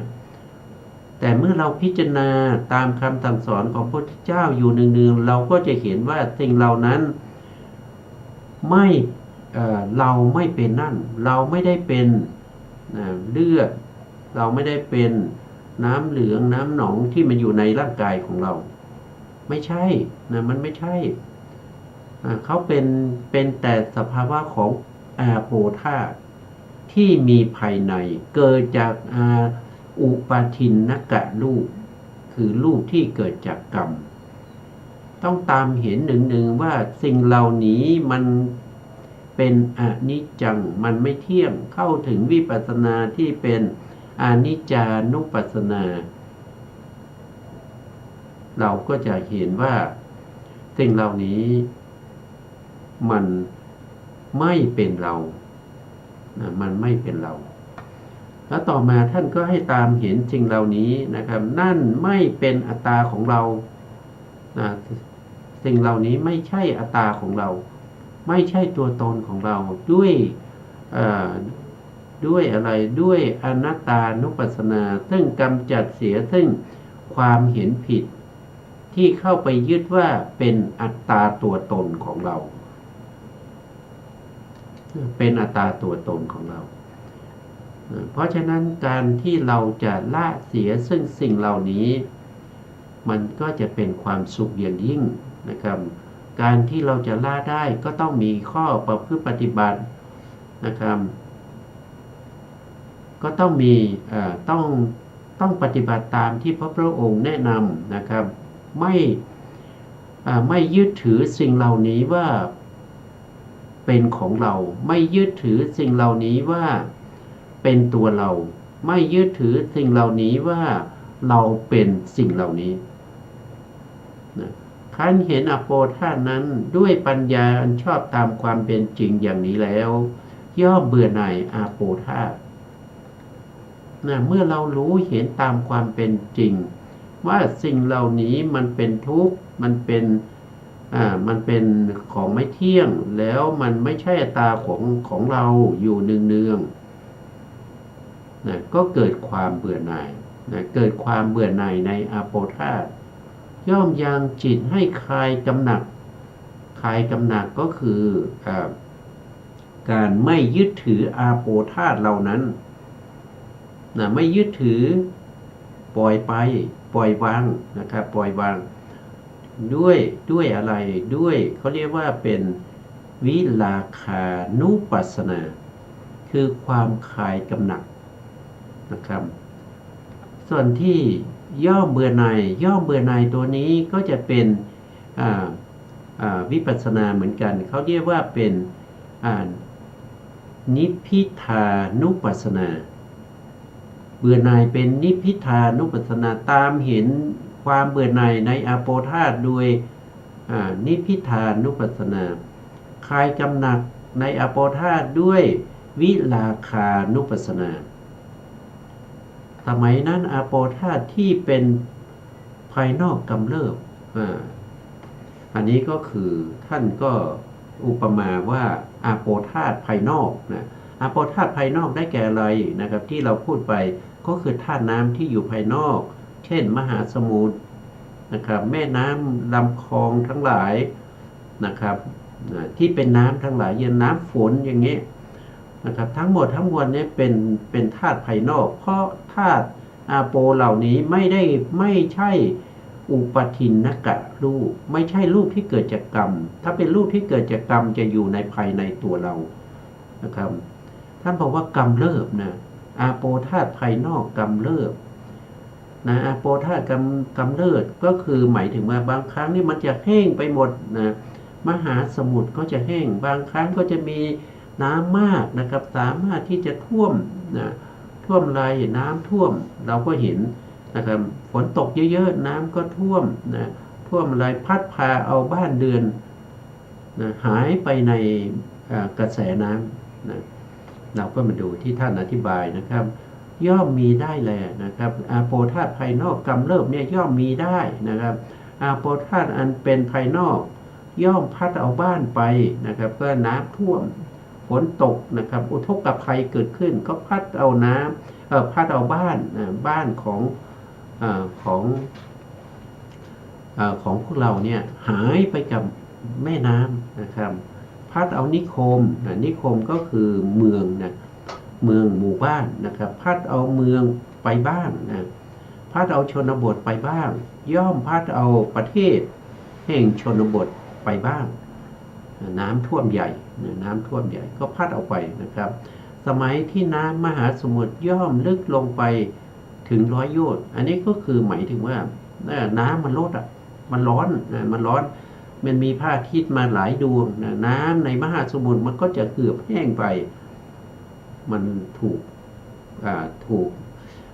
แต่เมื่อเราพิจารณาตามคำสั่งสอนของพระพุทธเจ้าอยู่เนืองๆเราก็จะเห็นว่าสิ่งเหล่านั้นไม่เราไม่เป็นนั่นเราไม่ได้เป็นเลือดเราไม่ได้เป็นน้ำเหลืองน้ำหนองที่มันอยู่ในร่างกายของเราไม่ใช่นะมันไม่ใช่เขาเป็นแต่สภาวะของอาโปธาตุที่มีภายในเกิดจากอุปาทินนกะรูปคือรูปที่เกิดจากกรรมต้องตามเห็นหนึ่งว่าสิ่งเหล่านี้มันเป็นอนิจจังมันไม่เที่ยงเข้าถึงวิปัสสนาที่เป็นอนิจจานุปัสสนาเราก็จะเห็นว่าสิ่งเหล่านี้มันไม่เป็นเรามันไม่เป็นเราแล้วต่อมาท่านก็ให้ตามเห็นสิ่งเหล่านี้นะครับนั่นไม่เป็นอัตตาของเราสิ่งเหล่านี้ไม่ใช่อัตตาของเราไม่ใช่ตัวตนของเราด้วยอะไรด้วยอนัตตานุปัสสนาซึ่งกำจัดเสียซึ่งความเห็นผิดที่เข้าไปยึดว่าเป็นอัตตาตัวตนของเราเป็นอัตตาตัวตนของเราเพราะฉะนั้นการที่เราจะละเสียซึ่งสิ่งเหล่านี้มันก็จะเป็นความสุขอย่างยิ่งนะครับการที่เราจะละได้ก็ต้องมีข้อประพฤติปฏิบัตินะครับก็ต้องมีต้องปฏิบัติตามที่พระพุทธองค์แนะนำนะครับไม่ยึดถือสิ่งเหล่านี้ว่าเป็นของเราไม่ยึดถือสิ่งเหล่านี้ว่าเป็นตัวเราไม่ยึดถือสิ่งเหล่านี้ว่าเราเป็นสิ่งเหล่านี้ท่านเห็นอโปธาตุนั้นด้วยปัญญาอันชอบตามความเป็นจริงอย่างนี้แล้วย่อมเบื่อหน่ายอาโปธาตุเมื่อเรารู้เห็นตามความเป็นจริงว่าสิ่งเหล่านี้มันเป็นทุกข์มันเป็นของไม่เที่ยงแล้วมันไม่ใช่อัตตาของเราอยู่เนืองๆก็เกิดความเบื่อหน่ายเกิดความเบื่อหน่ายในอาโปธาตุย่อมยังจิตให้คลายกำหนัดก็คือการไม่ยึดถืออาโปธาตุเหล่านั้นไม่ยึดถือปล่อยไปปล่อยวางนะครับปล่อยวางด้วยอะไรด้วยเขาเรียกว่าเป็นวิราคานุปัสสนาคือความคลายกำหนัดนะครับส่วนที่ย่อมเบื่อหน่ายตัวนี้ก็จะเป็นวิปัสสนาเหมือนกันเขาเรียกว่าเป็นนิพพิทานุปัสสนาเบื่อหน่ายเป็นนิพพิทานุปัสสนาตามเห็นความเบื่อหน่ายในอาโปธาตุโดยนิพพิทานุปัสสนาคลายกำหนัดในอาโปธาตุด้วยวิราคานุปัสสนาสมัยนั้นอาโปธาตุที่เป็นภายนอกกำเริบอันนี้ก็คือท่านก็อุปมาว่าอาโปธาตุภายนอกอาโปธาตุภายนอกได้แก่อะไรนะครับที่เราพูดไปก็คือธาตุน้ำที่อยู่ภายนอกเช่นมหาสมุทรนะครับแม่น้ำลำคลองทั้งหลายนะครับที่เป็นน้ำทั้งหลายอย่างน้ำฝนอย่างนี้นะครับทั้งหมดทั้งมวลนี้เป็นธาตุภายนอกเพราะธาตุอาโปเหล่านี้ไม่ใช่ อุปทินนกะรูปไม่ใช่รูปที่เกิดจากกรรมถ้าเป็นรูปที่เกิดจากกรรมจะอยู่ในภายในตัวเรานะครับท่านบอกว่ากรรมเริบนะอาโปธาตุภายนอกกรรมเริบนะอาโปธาตุกรรมเริบก็คือหมายถึงว่าบางครั้งนี่มันจะแห้งไปหมดนะมหาสมุทรก็จะแห้งบางครั้งก็จะมีน้ำมากนะครับสามารถที่จะท่วมนะท่วมไรน้ำท่วมเราก็เห็นนะครับฝนตกเยอะๆน้ำก็ท่วมนะท่วมอะไรพัดพาเอาบ้านเรือนนะหายไปในกระแสน้ำนะเราก็มาดูที่ท่านอธิบายนะครับย่อมมีได้แลนะครับอาโปธาตุภายนอกกำเริบเนี่ยย่อมมีได้นะครับอาโปธาตุอันเป็นภายนอกย่อมพัดเอาบ้านไปนะครับก็น้ำท่วมฝนตกนะครับอุทกภัยเกิดขึ้นก็พัดเอาน้ำพัดเอาบ้านของพวกเราเนี่ยหายไปกับแม่น้ำนะครับพัดเอานิคมนิคมก็คือเมืองนะเมืองหมู่บ้านนะครับพัดเอาเมืองไปบ้างนะพัดเอาชนบทไปบ้างย่อมพัดเอาประเทศแห่งชนบทไปบ้างน้ำท่วมใหญ่น้ำท่วมใหญ่ก็พัดเอาไปนะครับสมัยที่น้ำมหาสมุทรย่อมลึกลงไปถึง100 โยชน์อันนี้ก็คือหมายถึงว่าน้ำมันลดมันร้อนมันมีพระอาทิตย์มาหลายดวงน้ำในมหาสมุทรมันก็จะเกือบแห้งไปมันถูก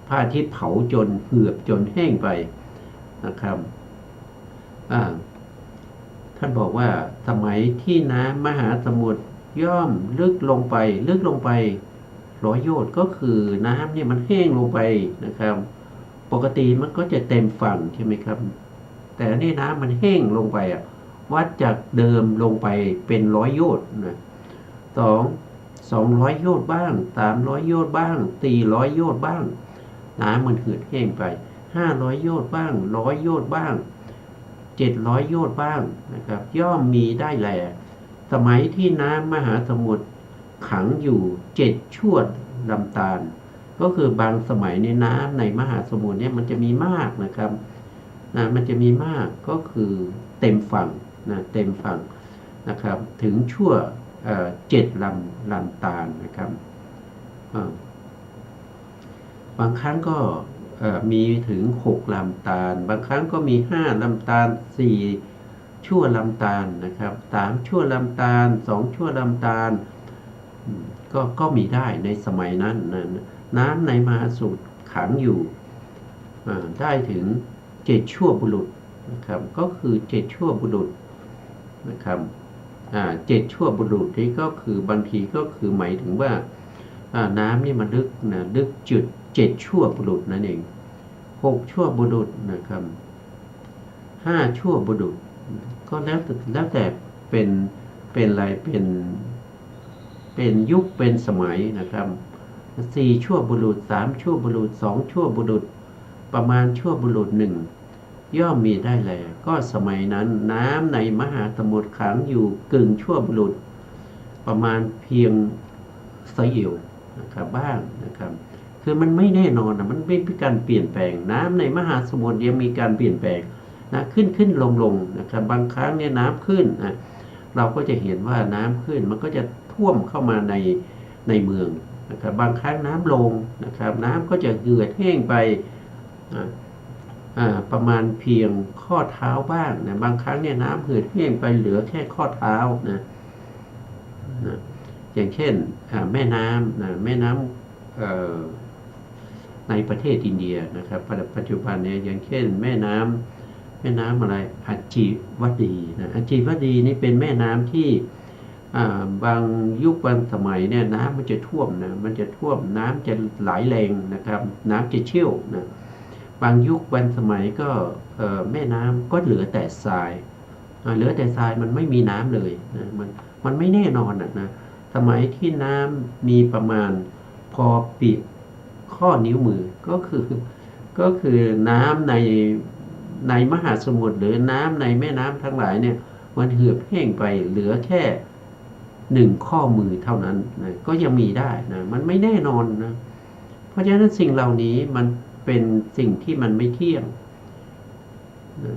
พระอาทิตย์เผาจนเกือบจนแห้งไปนะครับท่านบอกว่าสมัยที่น้ำมหาสมุทรย่อมลึกลงไป100 โยชน์ก็คือน้ำเนี่ยมันแห้งลงไปนะครับปกติมันก็จะเต็มฝั่งใช่ไหมครับแต่นี่น้ำมันแห้งลงไปวัดจากเดิมลงไปเป็น100 โยชน์นะ200 โยชน์บ้าง300 โยชน์บ้าง400 โยชน์บ้างน้ำมันเหือดแห้งไป500 โยชน์บ้าง100 โยชน์บ้าง700 โยชน์บ้างนะครับย่อมมีได้แลสมัยที่น้ำมหาสมุทรขังอยู่7 ชั่วลำธารก็คือบางสมัยในน้ำในมหาสมุทรเนี่ยมันจะมีมากนะครับมันจะมีมากก็คือเต็มฝั่งเต็มฝั่งนะครับถึงชั่ว7 ลำธารนะครับบางครั้งก็มีถึง6 ลำธารบางครั้งก็มี5 ลำธาร4 ชั่วลำธารนะครับ3 ชั่วลำธาร2 ชั่วลำธารก็มีได้ในสมัยนั้นน้ำในมหาสมุทรขังอยู่ได้ถึง7 ชั่วบุรุษนะครับก็คือ7 ชั่วบุรุษนะครับ7 ชั่วบุรุษนี้ก็คือบางทีก็คือหมายถึงว่าน้ำนี่มันลึกจุด7 ชั่วบุรุษนั่นเอง6 ชั่วบุรุษนะครับ5 ชั่วบุรุษก็แล้วแต่เป็นอะไรเป็นยุคเป็นสมัยนะครับ4 ชั่วบุรุษ3 ชั่วบุรุษ2 ชั่วบุรุษประมาณชั่วบุรุษ1ย่อมมีได้แลก็สมัยนั้นน้ำในมหาสมุทรขังอยู่กึ่งชั่วบุรุษประมาณเพียงสยิวนะครับบ้างนะครับคือมันไม่แน่นอนมันไม่มีการเปลี่ยนแปลงน้ำในมหาสมุทรยังมีการเปลี่ยนแปลงขึ้นลงนะครับบางครั้งเนี่ยน้ำขึ้นเราก็จะเห็นว่าน้ำขึ้นมันก็จะท่วมเข้ามาในเมืองนะครับบางครั้งน้ำลงนะครับน้ำก็จะเหือดแห้งไปประมาณเพียงข้อเท้าบ้างบางครั้งเนี่ยน้ำเหือดแห้งไปเหลือแค่ข้อเท้าอย่างเช่นแม่น้ำในประเทศอินเดียนะครับปัจจุบันเนี่ยอย่างเช่นแม่น้ำอะไรอัจจิวดีอัจจิวดีนี่เป็นแม่น้ำที่บางยุคบางสมัยเนี่ยน้ำมันจะท่วมมันจะท่วมน้ำจะไหลแรงนะครับน้ำจะเชี่ยวบางยุคบางสมัยก็แม่น้ำก็เหลือแต่ทรายมันไม่มีน้ำเลยมันไม่แน่นอนนะสมัยที่น้ำมีประมาณพอปิดข้อนิ้วมือก็คือน้ำในมหาสมุทรหรือน้ำในแม่น้ำทั้งหลายเนี่ยมันเหือดแห้งไปเหลือแค่1 ข้อมือเท่านั้นก็ยังมีได้มันไม่แน่นอนเพราะฉะนั้นสิ่งเหล่านี้มันเป็นสิ่งที่มันไม่เที่ยง นะ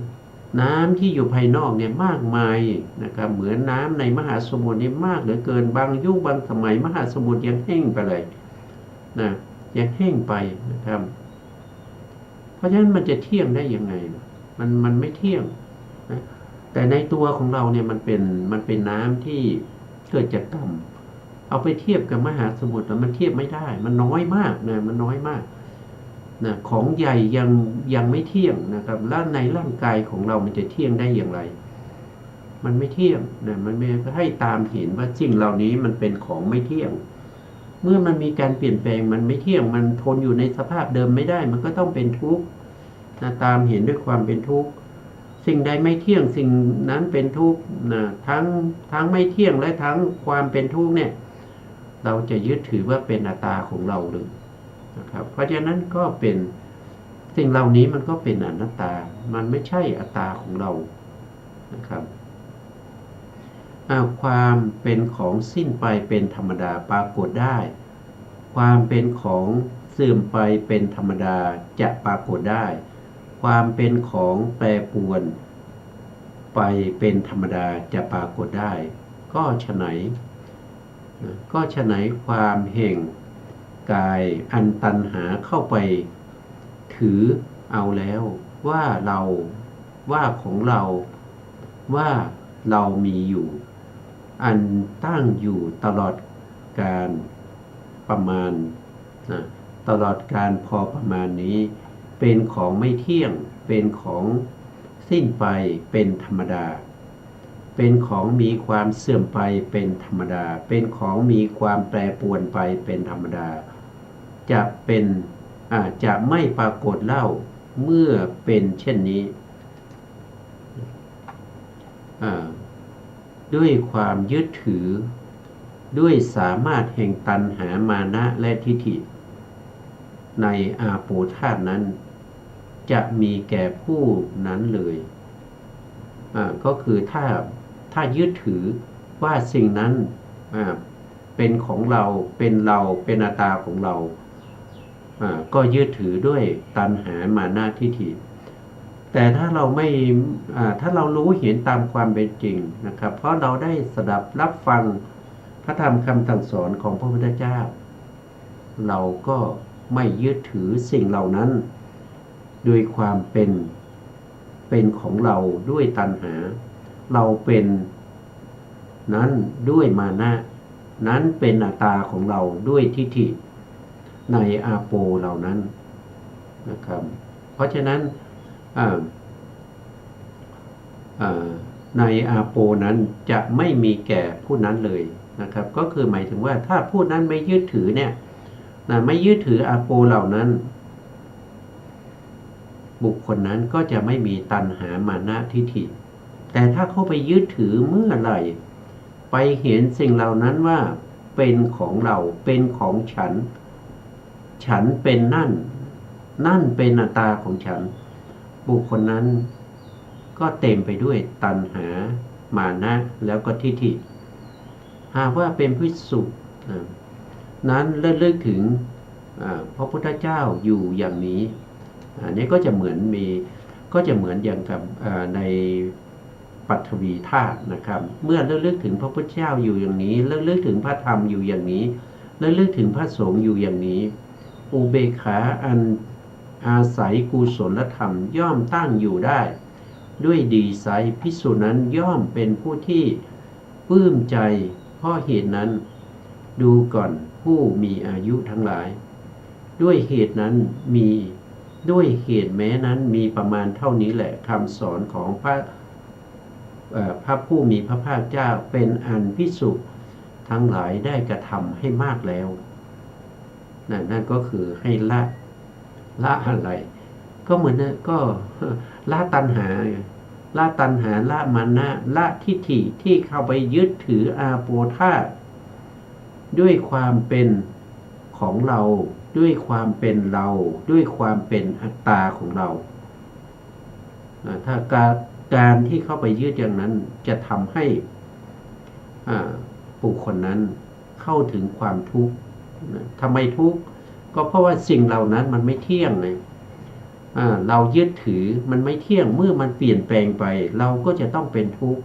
น้ำที่อยู่ภายนอกเนี่ยมากมายนะครับเหมือนน้ำในมหาสมุทรนี่มากเหลือเกินบางยุคบางสมัยมหาสมุทรยังแห้งไปเลยนะยังแห้งไปนะครับเพราะฉะนั้นมันจะเที่ยงได้ยังไงมันไม่เที่ยงนะแต่ในตัวของเราเนี่ยมันเป็นน้ำที่เกิดจากกรรมเอาไปเทียบกับมหาสมุทรมันเทียบไม่ได้มันน้อยมากนะมันน้อยมากนะของใหญ่ยังไม่เที่ยงนะครับแล้วในร่างกายของเรามันจะเที่ยงได้อย่างไรมันไม่เที่ยงนะมันไม่ให้ตามเห็นว่าสิ่งเหล่านี้มันเป็นของไม่เที่ยงเมื่อมันมีการเปลี่ยนแปลงมันไม่เที่ยงมันทนอยู่ในสภาพเดิมไม่ได้มันก็ต้องเป็นทุกข์นะตามเห็นด้วยความเป็นทุกข์สิ่งใดไม่เที่ยงสิ่งนั้นเป็นทุกข์นะทั้งไม่เที่ยงและทั้งความเป็นทุกข์เนี่ยเราจะยึดถือว่าเป็นอัตตาของเราเลยนะครับเพราะฉะนั้นก็เป็นสิ่งเหล่านี้มันก็เป็นอนัตตามันไม่ใช่อัตตาของเรานะครับความเป็นของสิ้นไปเป็นธรรมดาปรากฏได้ความเป็นของเสื่อมไปเป็นธรรมดาจะปรากฏได้ความเป็นของแปรปรวนไปเป็นธรรมดาจะปรากฏได้ก็ฉะไหนความแห่งกายอันตัณหาเข้าไปถือเอาแล้วว่าเราว่าของเราว่าเรามีอยู่อันตั้งอยู่ตลอดการประมาณนะตลอดการพอประมาณนี้เป็นของไม่เที่ยงเป็นของสิ้นไปเป็นธรรมดาเป็นของมีความเสื่อมไปเป็นธรรมดาเป็นของมีความแปรปรวนไปเป็นธรรมดาจะไม่ปรากฏเล่าเมื่อเป็นเช่นนี้ด้วยความยึดถือด้วยสามารถแห่งตัณหามานะและทิฏฐิในอาโปธาตุนั้นจะมีแก่ผู้นั้นเลยก็คือถ้ายึดถือว่าสิ่งนั้นเป็นของเราเป็นอัตตาของเราก็ยึดถือด้วยตัณหามานะทิฏฐิแต่ถ้าเราไม่ถ้าเรารู้เห็นตามความเป็นจริงนะครับเพราะเราได้สดับรับฟังพระธรรมคำสั่งสอนของพระพุทธเจ้าเราก็ไม่ยึดถือสิ่งเหล่านั้นด้วยความเป็นของเราด้วยตัณหาเราเป็นนั้นด้วยมานะนั้นเป็นอัตตาของเราด้วยทิฏฐิในอาโปเหล่านั้นนะครับเพราะฉะนั้นในอาโปนั้นจะไม่มีแก่ผู้นั้นเลยนะครับก็คือหมายถึงว่าถ้าผู้นั้นไม่ยึดถือเนี่ยไม่ยึดถืออาโปเหล่านั้นบุคคลนั้นก็จะไม่มีตัณหามานะทิฏฐิแต่ถ้าเขาไปยึดถือเมื่อไหร่ไปเห็นสิ่งเหล่านั้นว่าเป็นของเราเป็นของฉันเป็นนั่นเป็นอัตตาของฉันบุคคลนั้นก็เต็มไปด้วยตัณหามานะแล้วก็ทิฏฐิหากว่าเป็นภิกษุนั้นเลิกถึงพระพุทธเจ้าอยู่อย่างนี้อันนี้ก็จะเหมือนอย่างกับในปัทวีธาตุนะครับเมื่อเลิกถึงพระพุทธเจ้าอยู่อย่างนี้เลิกถึงพระธรรมอยู่อย่างนี้เลิกถึงพระสงฆ์อยู่อย่างนี้อุเบกขาอันอาศัยกุศลธรรมย่อมตั้งอยู่ได้ด้วยดีไซน์ภิกษุนั้นย่อมเป็นผู้ที่ปลื้มใจเพราะเหตุนั้นดูก่อนผู้มีอายุทั้งหลายด้วยเหตุนั้นด้วยเหตุแม้นั้นมีประมาณเท่านี้แหละคำสอนของพระผู้มีพระภาคเจ้าเป็นอันภิกษุทั้งหลายได้กระทำให้มากแล้วนั่นก็คือให้ละอะไรก็เหมือนก็ละตัณหาละมานะละทิฏฐิที่เข้าไปยึดถืออาโปธาตุด้วยความเป็นของเราด้วยความเป็นเราด้วยความเป็นอัตตาของเราถ้าการที่เข้าไปยึดอย่างนั้นจะทำให้บุคคลนั้นเข้าถึงความทุกข์ทำไมทุกข์ก็เพราะว่าสิ่งเหล่านั้นมันไม่เที่ยงไง เรายึดถือมันไม่เที่ยงเมื่อมันเปลี่ยนแปลงไปเราก็จะต้องเป็นทุกข์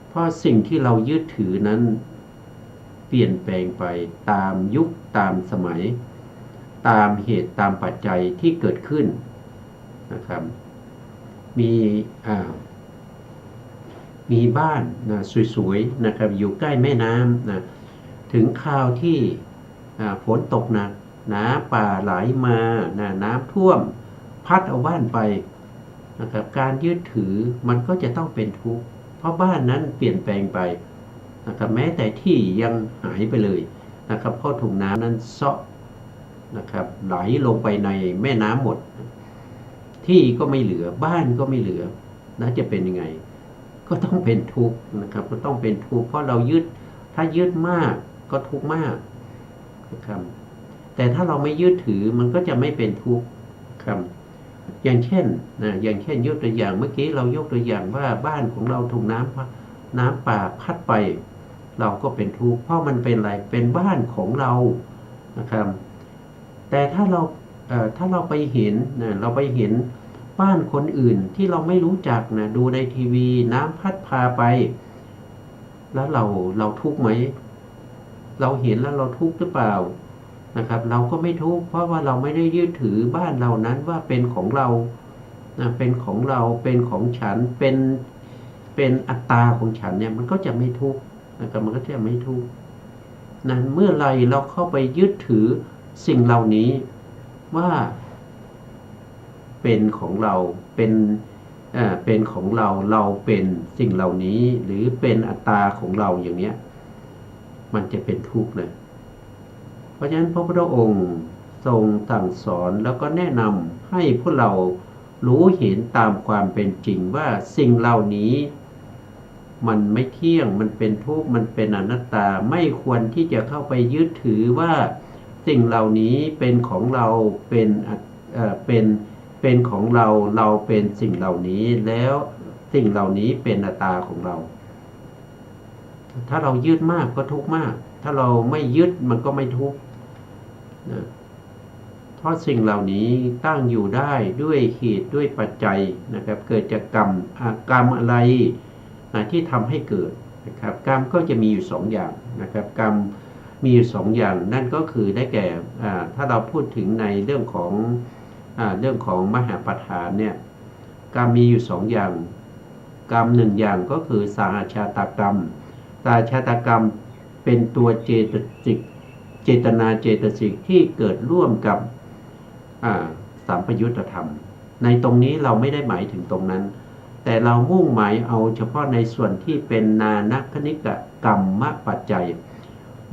เพราะสิ่งที่เรายึดถือนั้นเปลี่ยนแปลงไปตามยุคตามสมัยตามเหตุตามปัจจัยที่เกิดขึ้นนะครับมีมีบ้านนะสวยๆนะครับอยู่ใกล้แม่น้ำนะถึงคราวที่ฝนตกหนักน้ำป่าไหลมาน้ำท่วมพัดเอาบ้านไปนะครับการยึดถือมันก็จะต้องเป็นทุกข์เพราะบ้านนั้นเปลี่ยนแปลงไปนะครับแม้แต่ที่ยังหายไปเลยนะครับเพราะถุงน้ำนั้นเซาะนะครับไหลลงไปในแม่น้ำหมดที่ก็ไม่เหลือบ้านก็ไม่เหลือนะจะเป็นยังไงก็ต้องเป็นทุกข์นะครับก็ต้องเป็นทุกข์เพราะเรายึดถ้ายึดมากก็ทุกข์มากนะครับแต่ถ้าเราไม่ยึดถือมันก็จะไม่เป็นทุกข์ครับอย่างเช่นยกตัวอย่างเมื่อกี้เรายกตัวอย่างว่าบ้านของเราถูกน้ำป่าพัดไปเราก็เป็นทุกข์เพราะมันเป็นอะไรเป็นบ้านของเรานะครับแต่ถ้าเราไปเห็นเราไปเห็นบ้านคนอื่นที่เราไม่รู้จักดูในทีวีน้ำพัดพาไปแล้วเราทุกข์ไหมเราเห็นแล้วเราทุกข์หรือเปล่านะครับเราก็ไม่ทุกข์เพราะว่าเราไม่ได้ยึดถือบ้านเรานั้นว่าเป็นของเราเป็นของเราเป็นของฉันเป็นอัตตาของฉันเนี่ยมันก็จะไม่ทุกข์นะครับมันก็จะไม่ทุกข์นั้นเมื่อไรเราเข้าไปยึดถือสิ่งเหล่านี้ว่าเป็นของเราเป็นของเราเป็นสิ่งเหล่านี้หรือเป็นอัตตาของเราอย่างเนี้ยมันจะเป็นทุกข์เลยเพราะฉะนั้นพระพุทธองค์ทรงสั่งสอนแล้วก็แนะนำให้พวกเรารู้เห็นตามความเป็นจริงว่าสิ่งเหล่านี้มันไม่เที่ยงมันเป็นทุกข์มันเป็นอนัตตาไม่ควรที่จะเข้าไปยึดถือว่าสิ่งเหล่านี้เป็นของเราเป็นของเราเป็นสิ่งเหล่านี้แล้วสิ่งเหล่านี้เป็นอัตตาของเราถ้าเรายึดมากก็ทุกข์มากถ้าเราไม่ยึดมันก็ไม่ทุกข์นะเพราะสิ่งเหล่านี้ตั้งอยู่ได้ด้วยเหตุด้วยปัจจัยนะครับเกิดจากกรรมอะไรที่ทำให้เกิดนะครับกรรมก็จะมีอยู่2อย่างนะครับกรรมมีอยู่2อย่างนั่นก็คือได้แก่ถ้าเราพูดถึงในเรื่องของมหาปฐานเนี่ยกรรมมีอยู่2อย่างกรรม1อย่างก็คือสาชาตกรรมสาชาตกรรมเป็นตัวเจตนาเจตสิกที่เกิดร่วมกับสัมปยุตธรรมในตรงนี้เราไม่ได้หมายถึงตรงนั้นแต่เรามุ่งหมายเอาเฉพาะในส่วนที่เป็นนานัคคณิกกรรมปัจจัย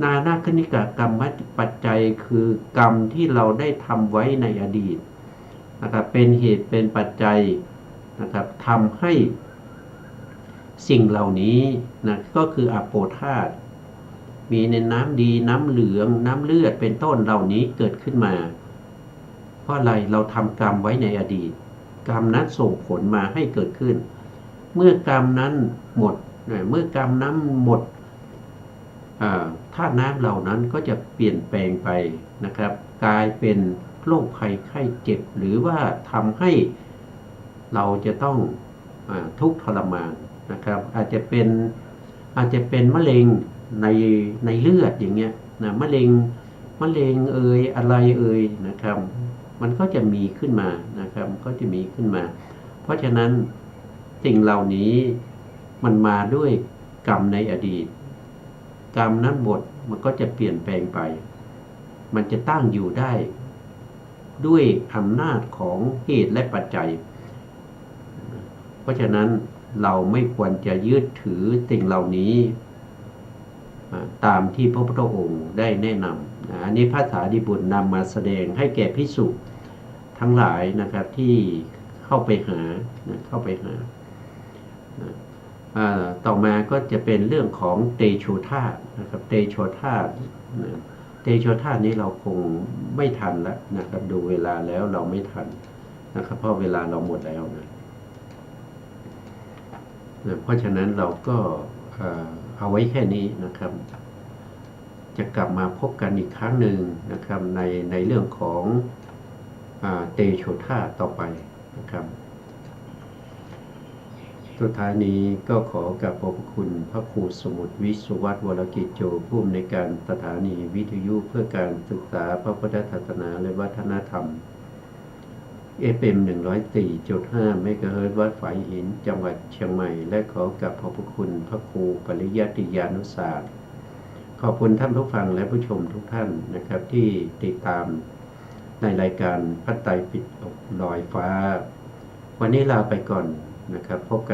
นานัคคณิกกรรมปัจจัยคือกรรมที่เราได้ทำไว้ในอดีตนะครับเป็นเหตุเป็นปัจจัยนะครับทำให้สิ่งเหล่านี้นะก็คืออโปธาตุมีในน้ำดีน้ำเหลืองน้ำเลือดเป็นต้นเหล่านี้เกิดขึ้นมาเพราะอะไรเราทำกรรมไว้ในอดีตกรรมนั้นส่งผลมาให้เกิดขึ้นเมื่อกรรมนั้นหมดธาตุน้ำเหล่านั้นก็จะเปลี่ยนแปลงไปนะครับกลายเป็นโรคภัยไข้เจ็บหรือว่าทำให้เราจะต้องทุกข์ทรมานนะครับอาจจะเป็นมะเร็งในเลือดอย่างเงี้ยนะมะเร็งอะไรนะครับมันก็จะมีขึ้นมานะครับก็จะมีขึ้นมาเพราะฉะนั้นสิ่งเหล่านี้มันมาด้วยกรรมในอดีตกรรมนั้นหมดมันก็จะเปลี่ยนแปลงไปมันจะตั้งอยู่ได้ด้วยอำนาจของเหตุและปัจจัยเพราะฉะนั้นเราไม่ควรจะยึดถือสิ่งเหล่านี้ตามที่พระพุทธองค์ได้แนะนำอันนี้พระสารีบุตรนำมาแสดงให้แก่ภิกษุทั้งหลายนะครับที่เข้าไปหาต่อมาก็จะเป็นเรื่องของเตโชธาตุนะครับเตโชธาตุนี้เราคงไม่ทันแล้วนะครับดูเวลาแล้วเราไม่ทันนะครับเพราะเวลาเราหมดแล้วนะเพราะฉะนั้นเราก็เอาไว้แค่นี้นะครับจะกลับมาพบกันอีกครั้งหนึ่งนะครับในเรื่องของ เตโชธาต่อไปนะครับสุดท้ายนี้ก็ขอกราบขอบพระคุณพระครูสมุทรวิสุวัฒน์วรกิจโจผู้อำนวยการสถานีวิทยุเพื่อการศึกษาพระพุทธศาสนาและวัฒนธรรม FM 104.5 เมกะเฮิรตซ์วัดฝายหินจังหวัดเชียงใหม่และขอกราบขอบพระคุณพระครูปริยัติยานุศาสตร์ขอบคุณท่านผู้ฟังและผู้ชมทุกท่านนะครับที่ติดตามในรายการพระไตรปิฎกลอยฟ้าวันนี้ลาไปก่อนนะครับพบกัน